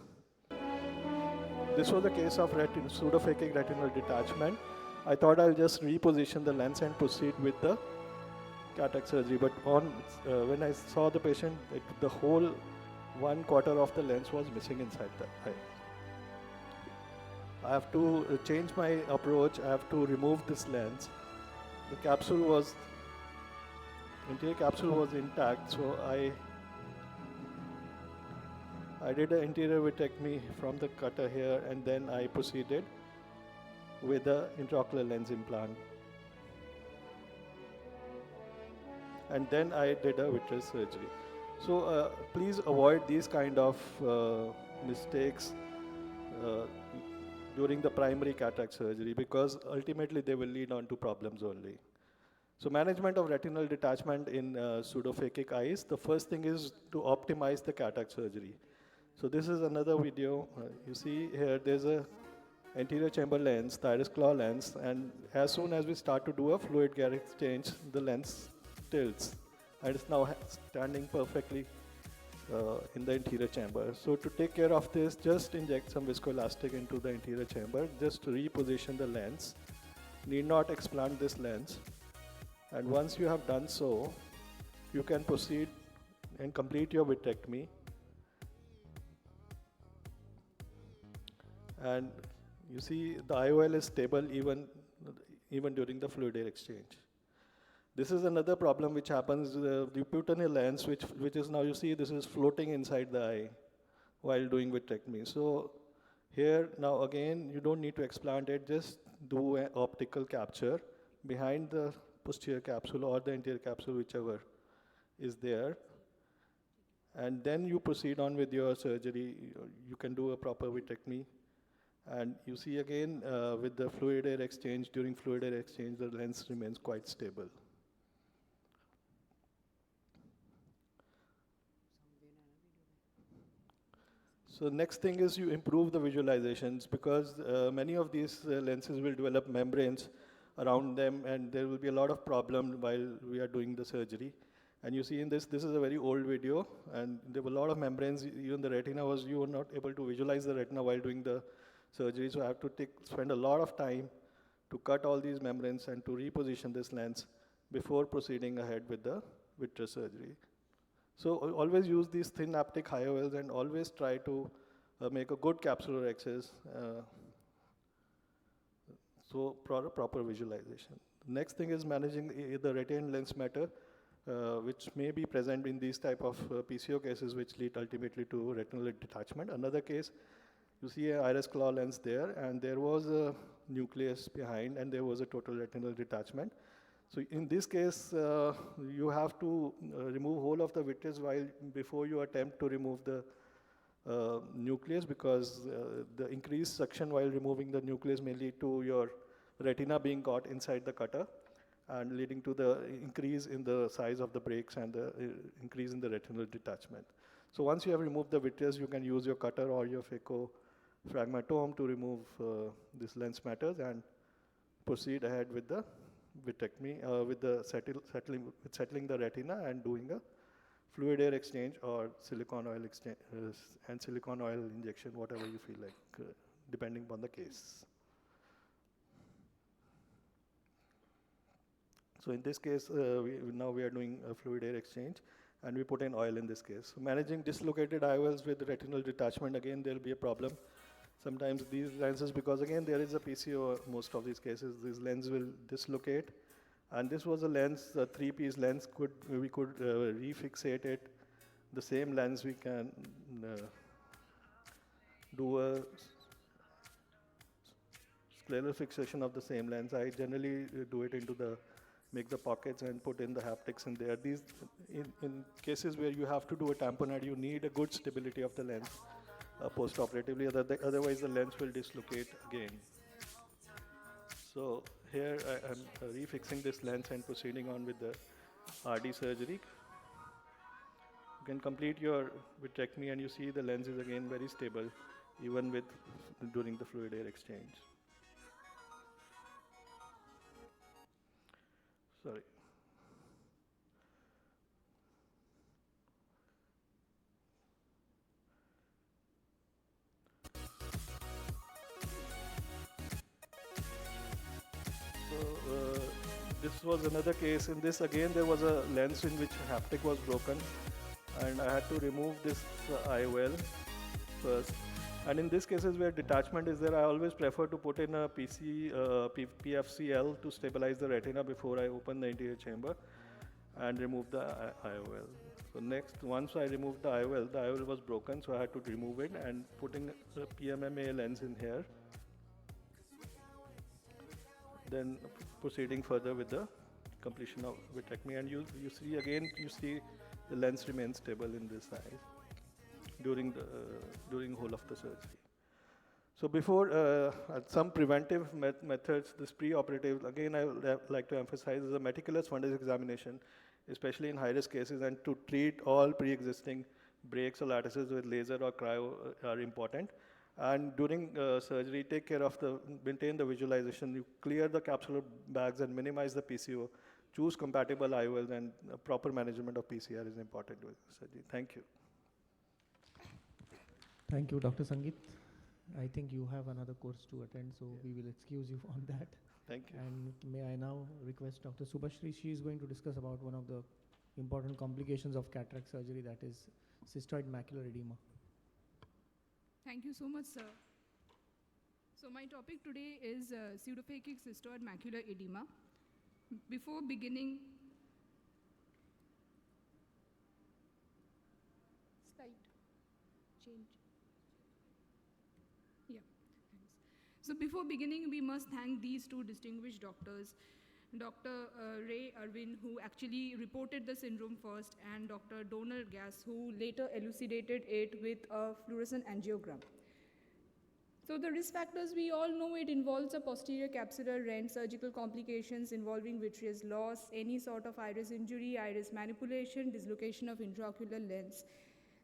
This was a case of pseudophakic retinal detachment. I thought I'll just reposition the lens and proceed with the cataract surgery. But when I saw the patient, the whole 1/4 of the lens was missing inside the eye. I have to change my approach. I have to remove this lens. The interior capsule was intact, so I did an interior vitrectomy from the cutter here, and then I proceeded with the intraocular lens implant. And then I did a vitreous surgery. So please avoid these kind of mistakes during the primary cataract surgery, because ultimately they will lead on to problems only. So management of retinal detachment in pseudophakic eyes, the first thing is to optimize the cataract surgery. So this is another video. You see here, there's a anterior chamber lens, the iris claw lens, and as soon as we start to do a fluid gear exchange, the lens tilts, and it's now standing perfectly in the anterior chamber. So to take care of this, just inject some viscoelastic into the anterior chamber, just to reposition the lens. Need not explant this lens. And once you have done so, you can proceed and complete your vitrectomy. And you see the IOL is stable even during the fluid air exchange. This is another problem which happens, the pupillary lens, which is now, you see, this is floating inside the eye while doing vitrectomy. So here, now again, you don't need to explant it, just do an optical capture behind the posterior capsule or the anterior capsule, whichever is there. And then you proceed on with your surgery. You can do a proper vitrectomy. And you see again, with the fluid air exchange, during fluid air exchange, the lens remains quite stable. So next thing is you improve the visualizations, because many of these lenses will develop membranes around them, and there will be a lot of problem while we are doing the surgery. And you see in this is a very old video, and there were a lot of membranes. Even the retina you were not able to visualize the retina while doing the surgery, so I have to spend a lot of time to cut all these membranes and to reposition this lens before proceeding ahead with the vitreous surgery. So always use these thin aptic IOLs, and always try to make a good capsular access, so proper visualization. Next thing is managing the retained lens matter, which may be present in these type of PCO cases, which lead ultimately to retinal detachment. Another case, you see an iris claw lens there, and there was a nucleus behind, and there was a total retinal detachment. So in this case, you have to remove whole of the vitreous before you attempt to remove the nucleus, because the increased suction while removing the nucleus may lead to your retina being caught inside the cutter and leading to the increase in the size of the breaks and the increase in the retinal detachment. So once you have removed the vitreous, you can use your cutter or your phaco-fragmatome to remove this lens matters and proceed ahead with the vitrectomy, with the settling the retina and doing a fluid air exchange or silicone oil exchange and silicone oil injection, whatever you feel like, depending upon the case. So in this case, now we are doing a fluid air exchange, and we put in oil in this case. So managing dislocated IOLs with retinal detachment, again, there will be a problem. Sometimes these lenses, because again, there is a PCO, most of these cases, this lens will dislocate. And this was a lens, a 3-piece lens, we could refixate it. The same lens, we can do a scleral fixation of the same lens. I generally do it into make the pockets and put in the haptics in there. These, in cases where you have to do a tamponade, you need a good stability of the lens post-operatively, otherwise the lens will dislocate again. So here I am refixing this lens and proceeding on with the RD surgery. You can complete your vitrectomy and you see the lens is again very stable, even during the fluid air exchange. Sorry. So this was another case. In this again, there was a lens in which haptic was broken, and I had to remove this IOL first. And in these cases where detachment is there, I always prefer to put in a PFCL to stabilize the retina before I open the anterior chamber and remove the IOL. So next, once I removed the IOL was broken, so I had to remove it and putting the PMMA lens in here. Then proceeding further with the completion of vitrectomy, and you see the lens remains stable in this eye during whole of the surgery. So before some preventive methods, this pre-operative, again I would like to emphasize, is a meticulous fundus examination, especially in high-risk cases, and to treat all pre-existing breaks or lattices with laser or cryo are important. And during surgery, maintain the visualization. You clear the capsular bags and minimize the PCO. Choose compatible IOLs, and proper management of PCR is important during surgery. Thank you. Thank you, Dr. Sangeet. I think you have another course to attend, so we will excuse you on that. Thank you. And may I now request Dr. Subhashri? She is going to discuss about one of the important complications of cataract surgery, that is cystoid macular edema. Thank you so much, sir. So my topic today is pseudophakic cystoid macular edema. Before beginning, So before beginning, we must thank these two distinguished doctors, Dr. Ray Irwin, who actually reported the syndrome first, and Dr. Donald Gass, who later elucidated it with a fluorescent angiogram. So the risk factors, we all know it involves a posterior capsular rent, surgical complications involving vitreous loss, any sort of iris injury, iris manipulation, dislocation of intraocular lens.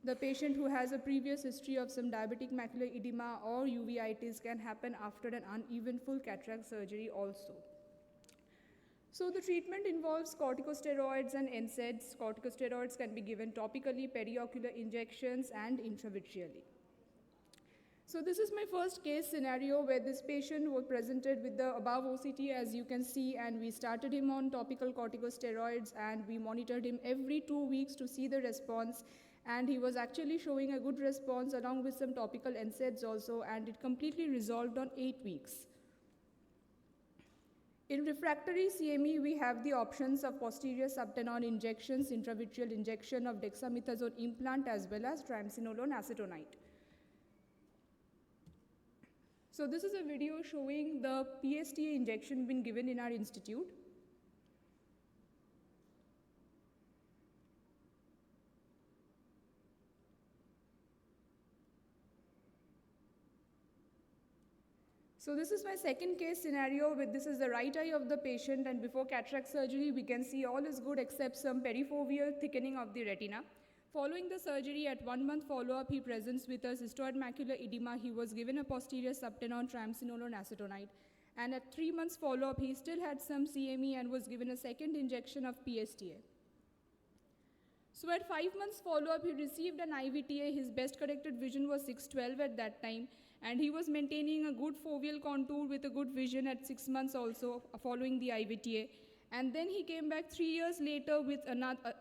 The patient who has a previous history of some diabetic macular edema or uveitis can happen after an uneven full cataract surgery also. So the treatment involves corticosteroids and NSAIDs. Corticosteroids can be given topically, periocular injections, and intravitreally. So this is my first case scenario where this patient was presented with the above OCT, as you can see, and we started him on topical corticosteroids, and we monitored him every 2 weeks to see the response. And he was actually showing a good response along with some topical NSAIDs also, and it completely resolved on 8 weeks. In refractory CME, we have the options of posterior subtenon injections, intravitreal injection of dexamethasone implant, as well as triamcinolone acetonide. So this is a video showing the PSTA injection being given in our institute. So this is my second case scenario with this is the right eye of the patient, and before cataract surgery we can see all is good except some perifoveal thickening of the retina. Following the surgery, at 1 month follow-up, he presents with a cystoid macular edema. He was given a posterior subtenon triamcinolone acetonide. And at 3 months follow-up, he still had some CME and was given a second injection of PSTA. So at 5 months follow-up, he received an IVTA. His best corrected vision was 612 at that time. And he was maintaining a good foveal contour with a good vision at 6 months also following the IVTA. And then he came back 3 years later with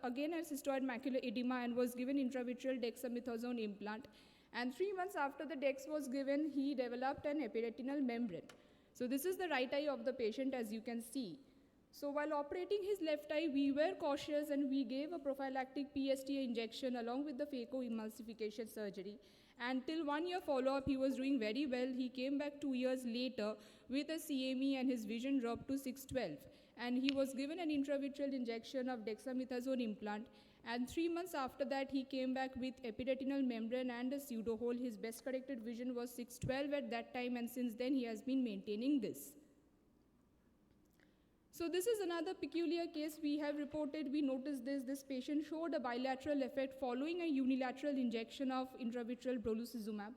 again a cystoid macular edema and was given intravitreal dexamethasone implant. And 3 months after the dex was given, he developed an epiretinal membrane. So this is the right eye of the patient, as you can see. So while operating his left eye, we were cautious and we gave a prophylactic PSTA injection along with the phacoemulsification surgery. And till 1 year follow-up, he was doing very well. He came back 2 years later with a CME and his vision dropped to 612. And he was given an intravitreal injection of dexamethasone implant. And 3 months after that, he came back with epiretinal membrane and a pseudohole. His best corrected vision was 612 at that time, and since then he has been maintaining this. So this is another peculiar case we have reported. We noticed this patient showed a bilateral effect following a unilateral injection of intravitreal brolucizumab.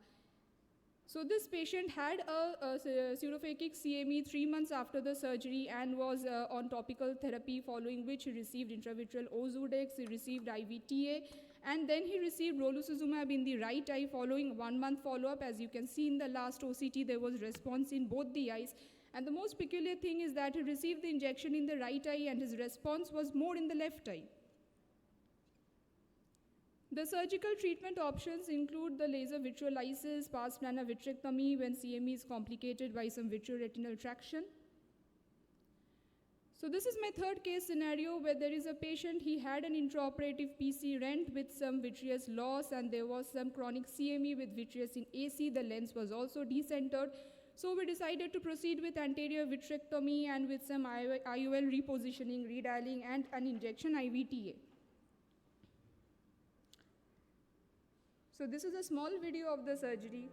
So this patient had a pseudophakic CME 3 months after the surgery and was on topical therapy, following which he received intravitreal Ozurdex, he received IVTA, and then he received brolucizumab in the right eye following 1 month follow-up. As you can see in the last OCT, there was response in both the eyes. And the most peculiar thing is that he received the injection in the right eye and his response was more in the left eye. The surgical treatment options include the laser vitreolysis, pars plana vitrectomy when CME is complicated by some vitreoretinal traction. So this is my third case scenario where there is a patient, he had an intraoperative PC rent with some vitreous loss and there was some chronic CME with vitreous in AC. The lens was also decentered. So we decided to proceed with anterior vitrectomy and with some IOL repositioning, redialing, and an injection IVTA. So this is a small video of the surgery.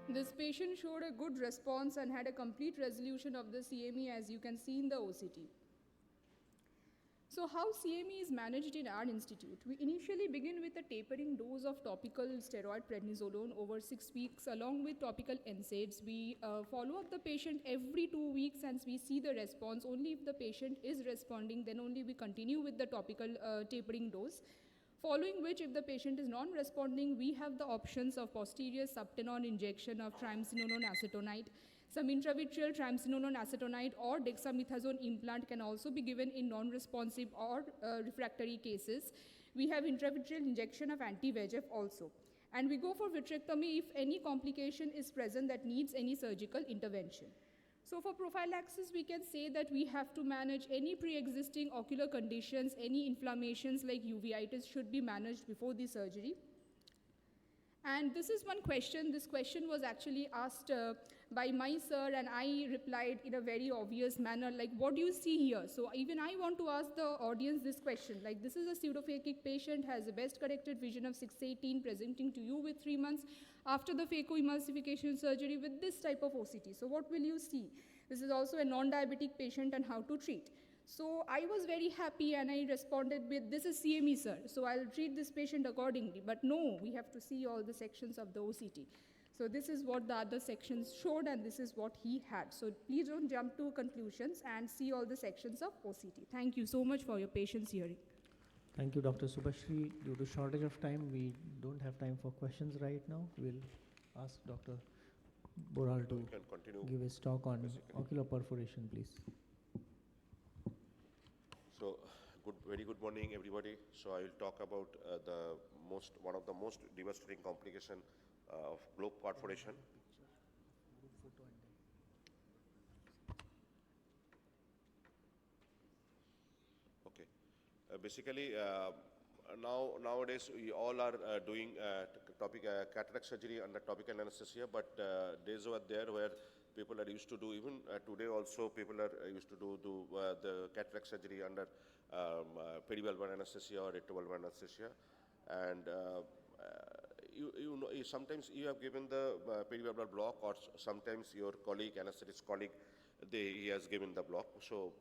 This patient showed a good response and had a complete resolution of the CME, as you can see in the OCT. So how CME is managed in our institute? We initially begin with a tapering dose of topical steroid prednisolone over 6 weeks along with topical NSAIDs. We follow up the patient every 2 weeks and we see the response. Only if the patient is responding, then only we continue with the topical tapering dose. Following which, if the patient is non-responding, we have the options of posterior subtenon injection of triamcinolone acetonide. Some intravitreal triamcinolone acetonide or dexamethasone implant can also be given in non-responsive or refractory cases. We have intravitreal injection of anti-VEGF also. And we go for vitrectomy if any complication is present that needs any surgical intervention. So for prophylaxis, we can say that we have to manage any pre-existing ocular conditions, any inflammations like uveitis should be managed before the surgery. And this is one question. This question was actually asked by my sir, and I replied in a very obvious manner, like, what do you see here? So even I want to ask the audience this question. Like, this is a pseudophakic patient, has a best corrected vision of 618, presenting to you with 3 months after the phacoemulsification surgery with this type of OCT. So what will you see? This is also a non-diabetic patient and how to treat. So I was very happy and I responded with, this is CME, sir. So I'll treat this patient accordingly. But no, we have to see all the sections of the OCT. So this is what the other sections showed and this is what he had. So please don't jump to conclusions and see all the sections of OCT. Thank you so much for your patience hearing. Thank you, Dr. Subhashri. Due to shortage of time, we don't have time for questions right now. We'll ask Dr. Boral to give his talk on ocular perforation, please. So, very good morning, everybody. So, I will talk about one of the most devastating complication of globe perforation. Okay. Basically, nowadays we all are doing cataract surgery under topical anesthesia, but days were there where people are used to do, even today also people are used to do the cataract surgery under perivalvular anesthesia or retrovalvular anesthesia. And you know, sometimes you have given the perivalvular block, or sometimes your colleague, anesthetist colleague, he has given the block. So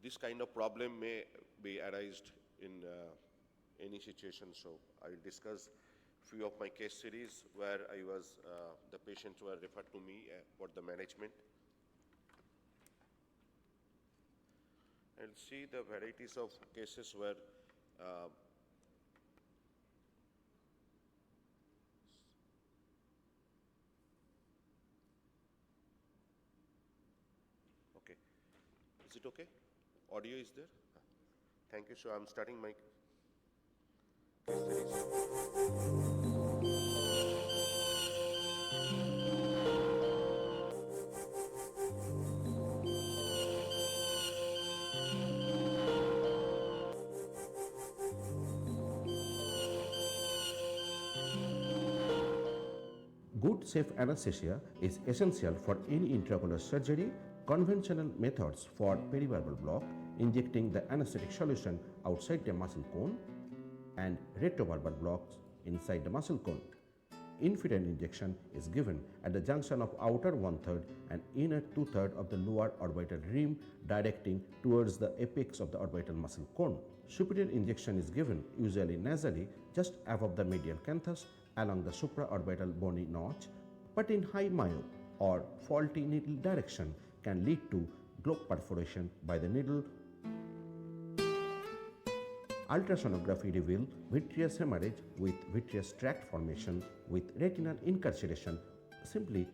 this kind of problem may be arised in any situation. So I will discuss few of my case series where the patients were referred to me for the management. And see the varieties of cases where okay. Is it okay? Audio is there? Thank you. So I'm starting my case series. Good safe anesthesia is essential for any intraocular surgery. Conventional methods for perivalvular block, injecting the anesthetic solution outside the muscle cone, and retrovalvular blocks inside the muscle cone. Infident injection is given at the junction of outer 1/3 and inner 2/3 of the lower orbital rim, directing towards the apex of the orbital muscle cone. Superior injection is given usually nasally just above the medial canthus along the supraorbital bony notch, but in high myope or faulty needle direction can lead to globe perforation by the needle. Ultrasonography reveals vitreous hemorrhage with vitreous tract formation with retinal incarceration. Simply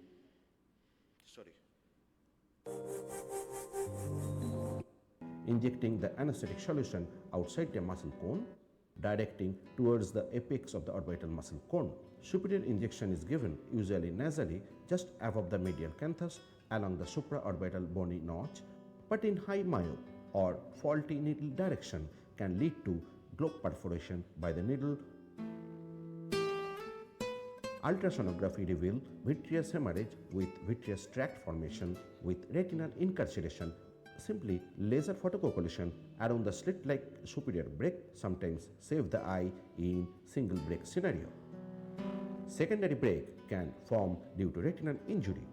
injecting the anesthetic solution outside the muscle cone, directing towards the apex of the orbital muscle cone. Superior injection is given usually nasally just above the medial canthus along the supraorbital bony notch, but in high myope or faulty needle direction can lead to globe perforation by the needle. Ultrasonography reveals vitreous hemorrhage with vitreous tract formation with retinal incarceration. Simply laser photocoagulation around the slit-like superior break sometimes save the eye in single break scenario. Secondary break can form due to retinal injury.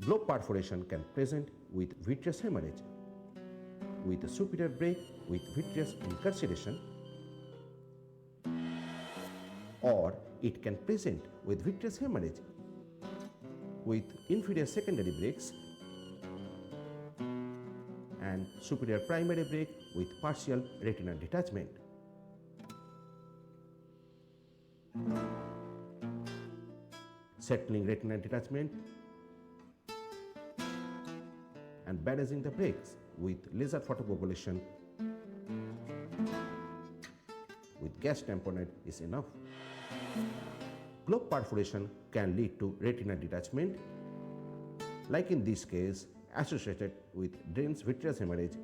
Globe perforation can present with vitreous hemorrhage. with a superior break with vitreous incarceration, or it can present with vitreous hemorrhage with inferior secondary breaks and superior primary break with partial retinal detachment. Settling retinal detachment and balancing the breaks with laser photocoagulation with gas tamponade is enough. Globe perforation can lead to retinal detachment, like in this case associated with dense vitreous hemorrhage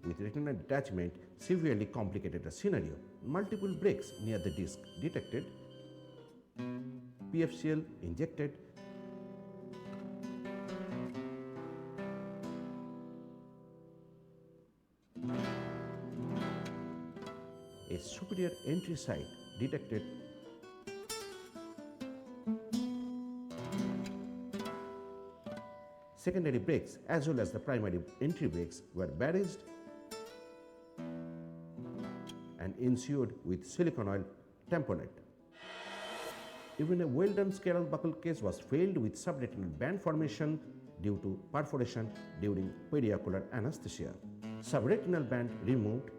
with retinal detachment severely complicated the scenario. Multiple breaks near the disc detected, PFCL injected, a superior entry site detected, secondary breaks as well as the primary entry breaks were barraged and ensured with silicone oil tamponade. Even a well-done scleral buckle case was failed with subretinal band formation due to perforation during periocular anesthesia. Subretinal band removed,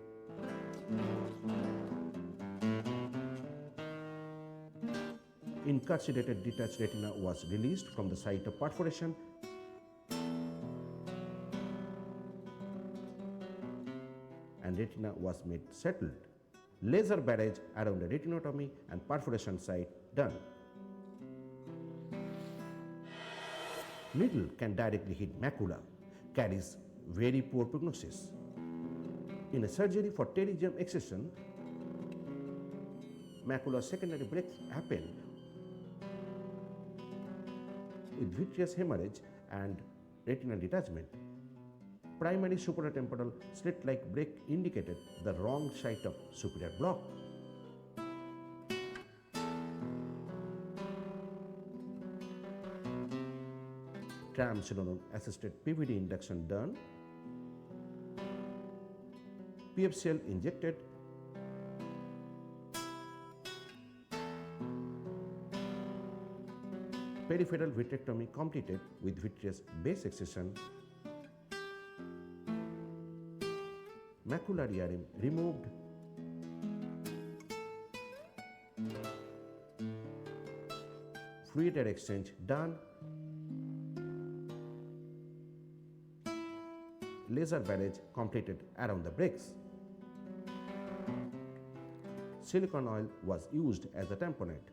incarcerated detached retina was released from the site of perforation and retina was made settled. Laser barrage around the retinotomy and perforation site done. Needle can directly hit macula, carries very poor prognosis. In a surgery for pterygium excision, macular secondary breaks happen with vitreous hemorrhage and retinal detachment. Primary supratemporal slit-like break indicated the wrong site of superior block. Triamcinolone assisted PVD induction done, PFCL injected, peripheral vitrectomy completed with vitreous base excision, macular rim removed, fluid air exchange done, laser barrage completed around the breaks. Silicone oil was used as a tamponade.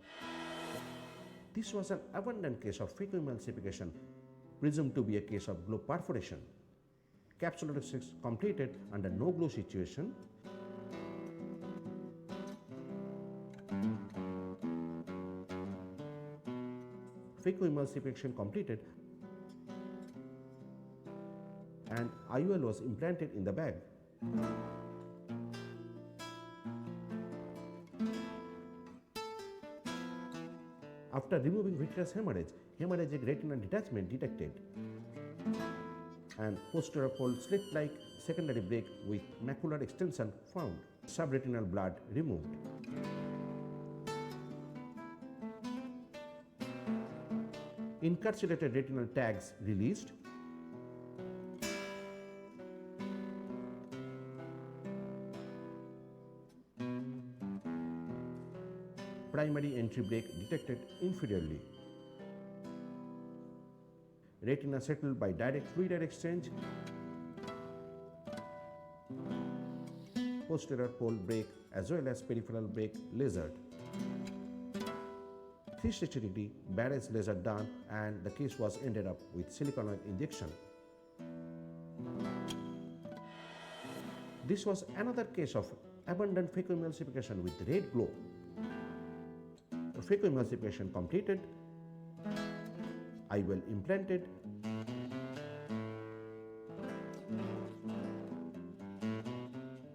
This was an abundant case of phacoemulsification, presumed to be a case of globe perforation. Capsulotomy completed under no glow situation. Phacoemulsification completed and IOL was implanted in the bag. After removing vitreous hemorrhage, hemorrhagic retinal detachment detected and posterior pole slit-like secondary break with macular extension found. Subretinal blood removed. Incarcerated retinal tags released. Primary entry break detected inferiorly. Retina settled by direct fluid air exchange. Posterior pole break as well as peripheral break lasered. 360-degree barrage laser done and the case was ended up with silicone oil injection. This was another case of abundant phacoemulsification with red glow. Phacoemulsification completed, IOL implanted,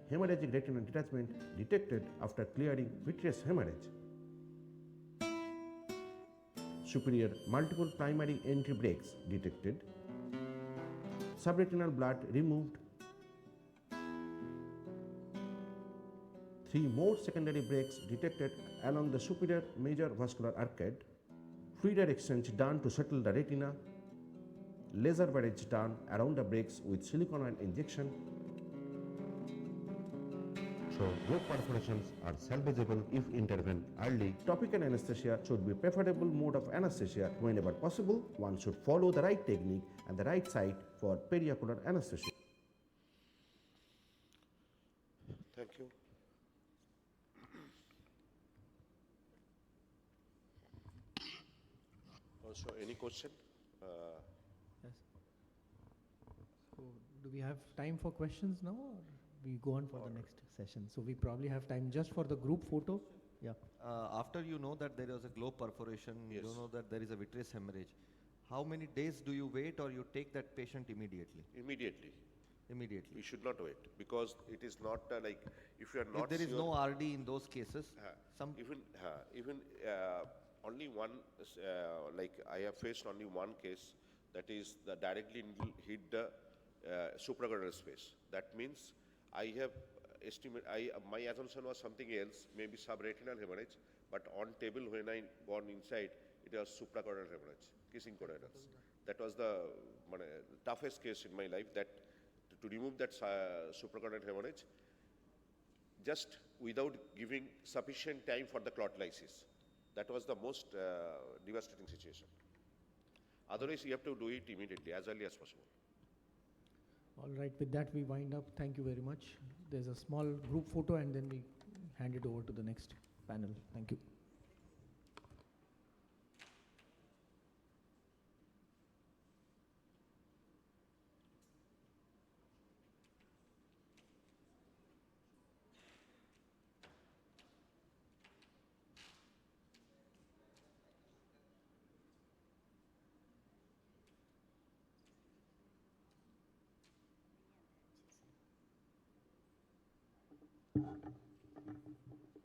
hemorrhagic retinal detachment detected after clearing vitreous hemorrhage. Superior multiple primary entry breaks detected. subretinal blood removed, 3 more secondary breaks detected along the superior major vascular arcade, fluid exchange done to settle the retina, laser barrage done around the breaks with silicone oil injection. So, globe perforations are salvageable if intervened early. Topical anesthesia should be preferable mode of anesthesia. Whenever possible, one should follow the right technique and the right site for periocular anesthesia. Thank you. Also, any question? Yes. So, do we have time for questions now, or we go on for the next session? So, we probably have time just for the group photo. Yeah. After you know that there is a globe perforation, Yes. you know that there is a vitreous hemorrhage, how many days do you wait, or you take that patient immediately? Immediately. Immediately. We should not wait, because it is not like, if you are not If there is sure, no RD in those cases, even only one, like I have faced only one case, that is the directly hit the supracortical space. That means I have my assumption was something else, maybe subretinal hemorrhage, but on table when I gone inside, it was supracortical hemorrhage, kissing choroidals. That was the toughest case in my life, that to remove that supracortical hemorrhage, just without giving sufficient time for the clot lysis. That was the most devastating situation. Otherwise, you have to do it immediately, as early as possible. All right, with that we wind up. Thank you very much. There's a small group photo and then we hand it over to the next panel. Thank you.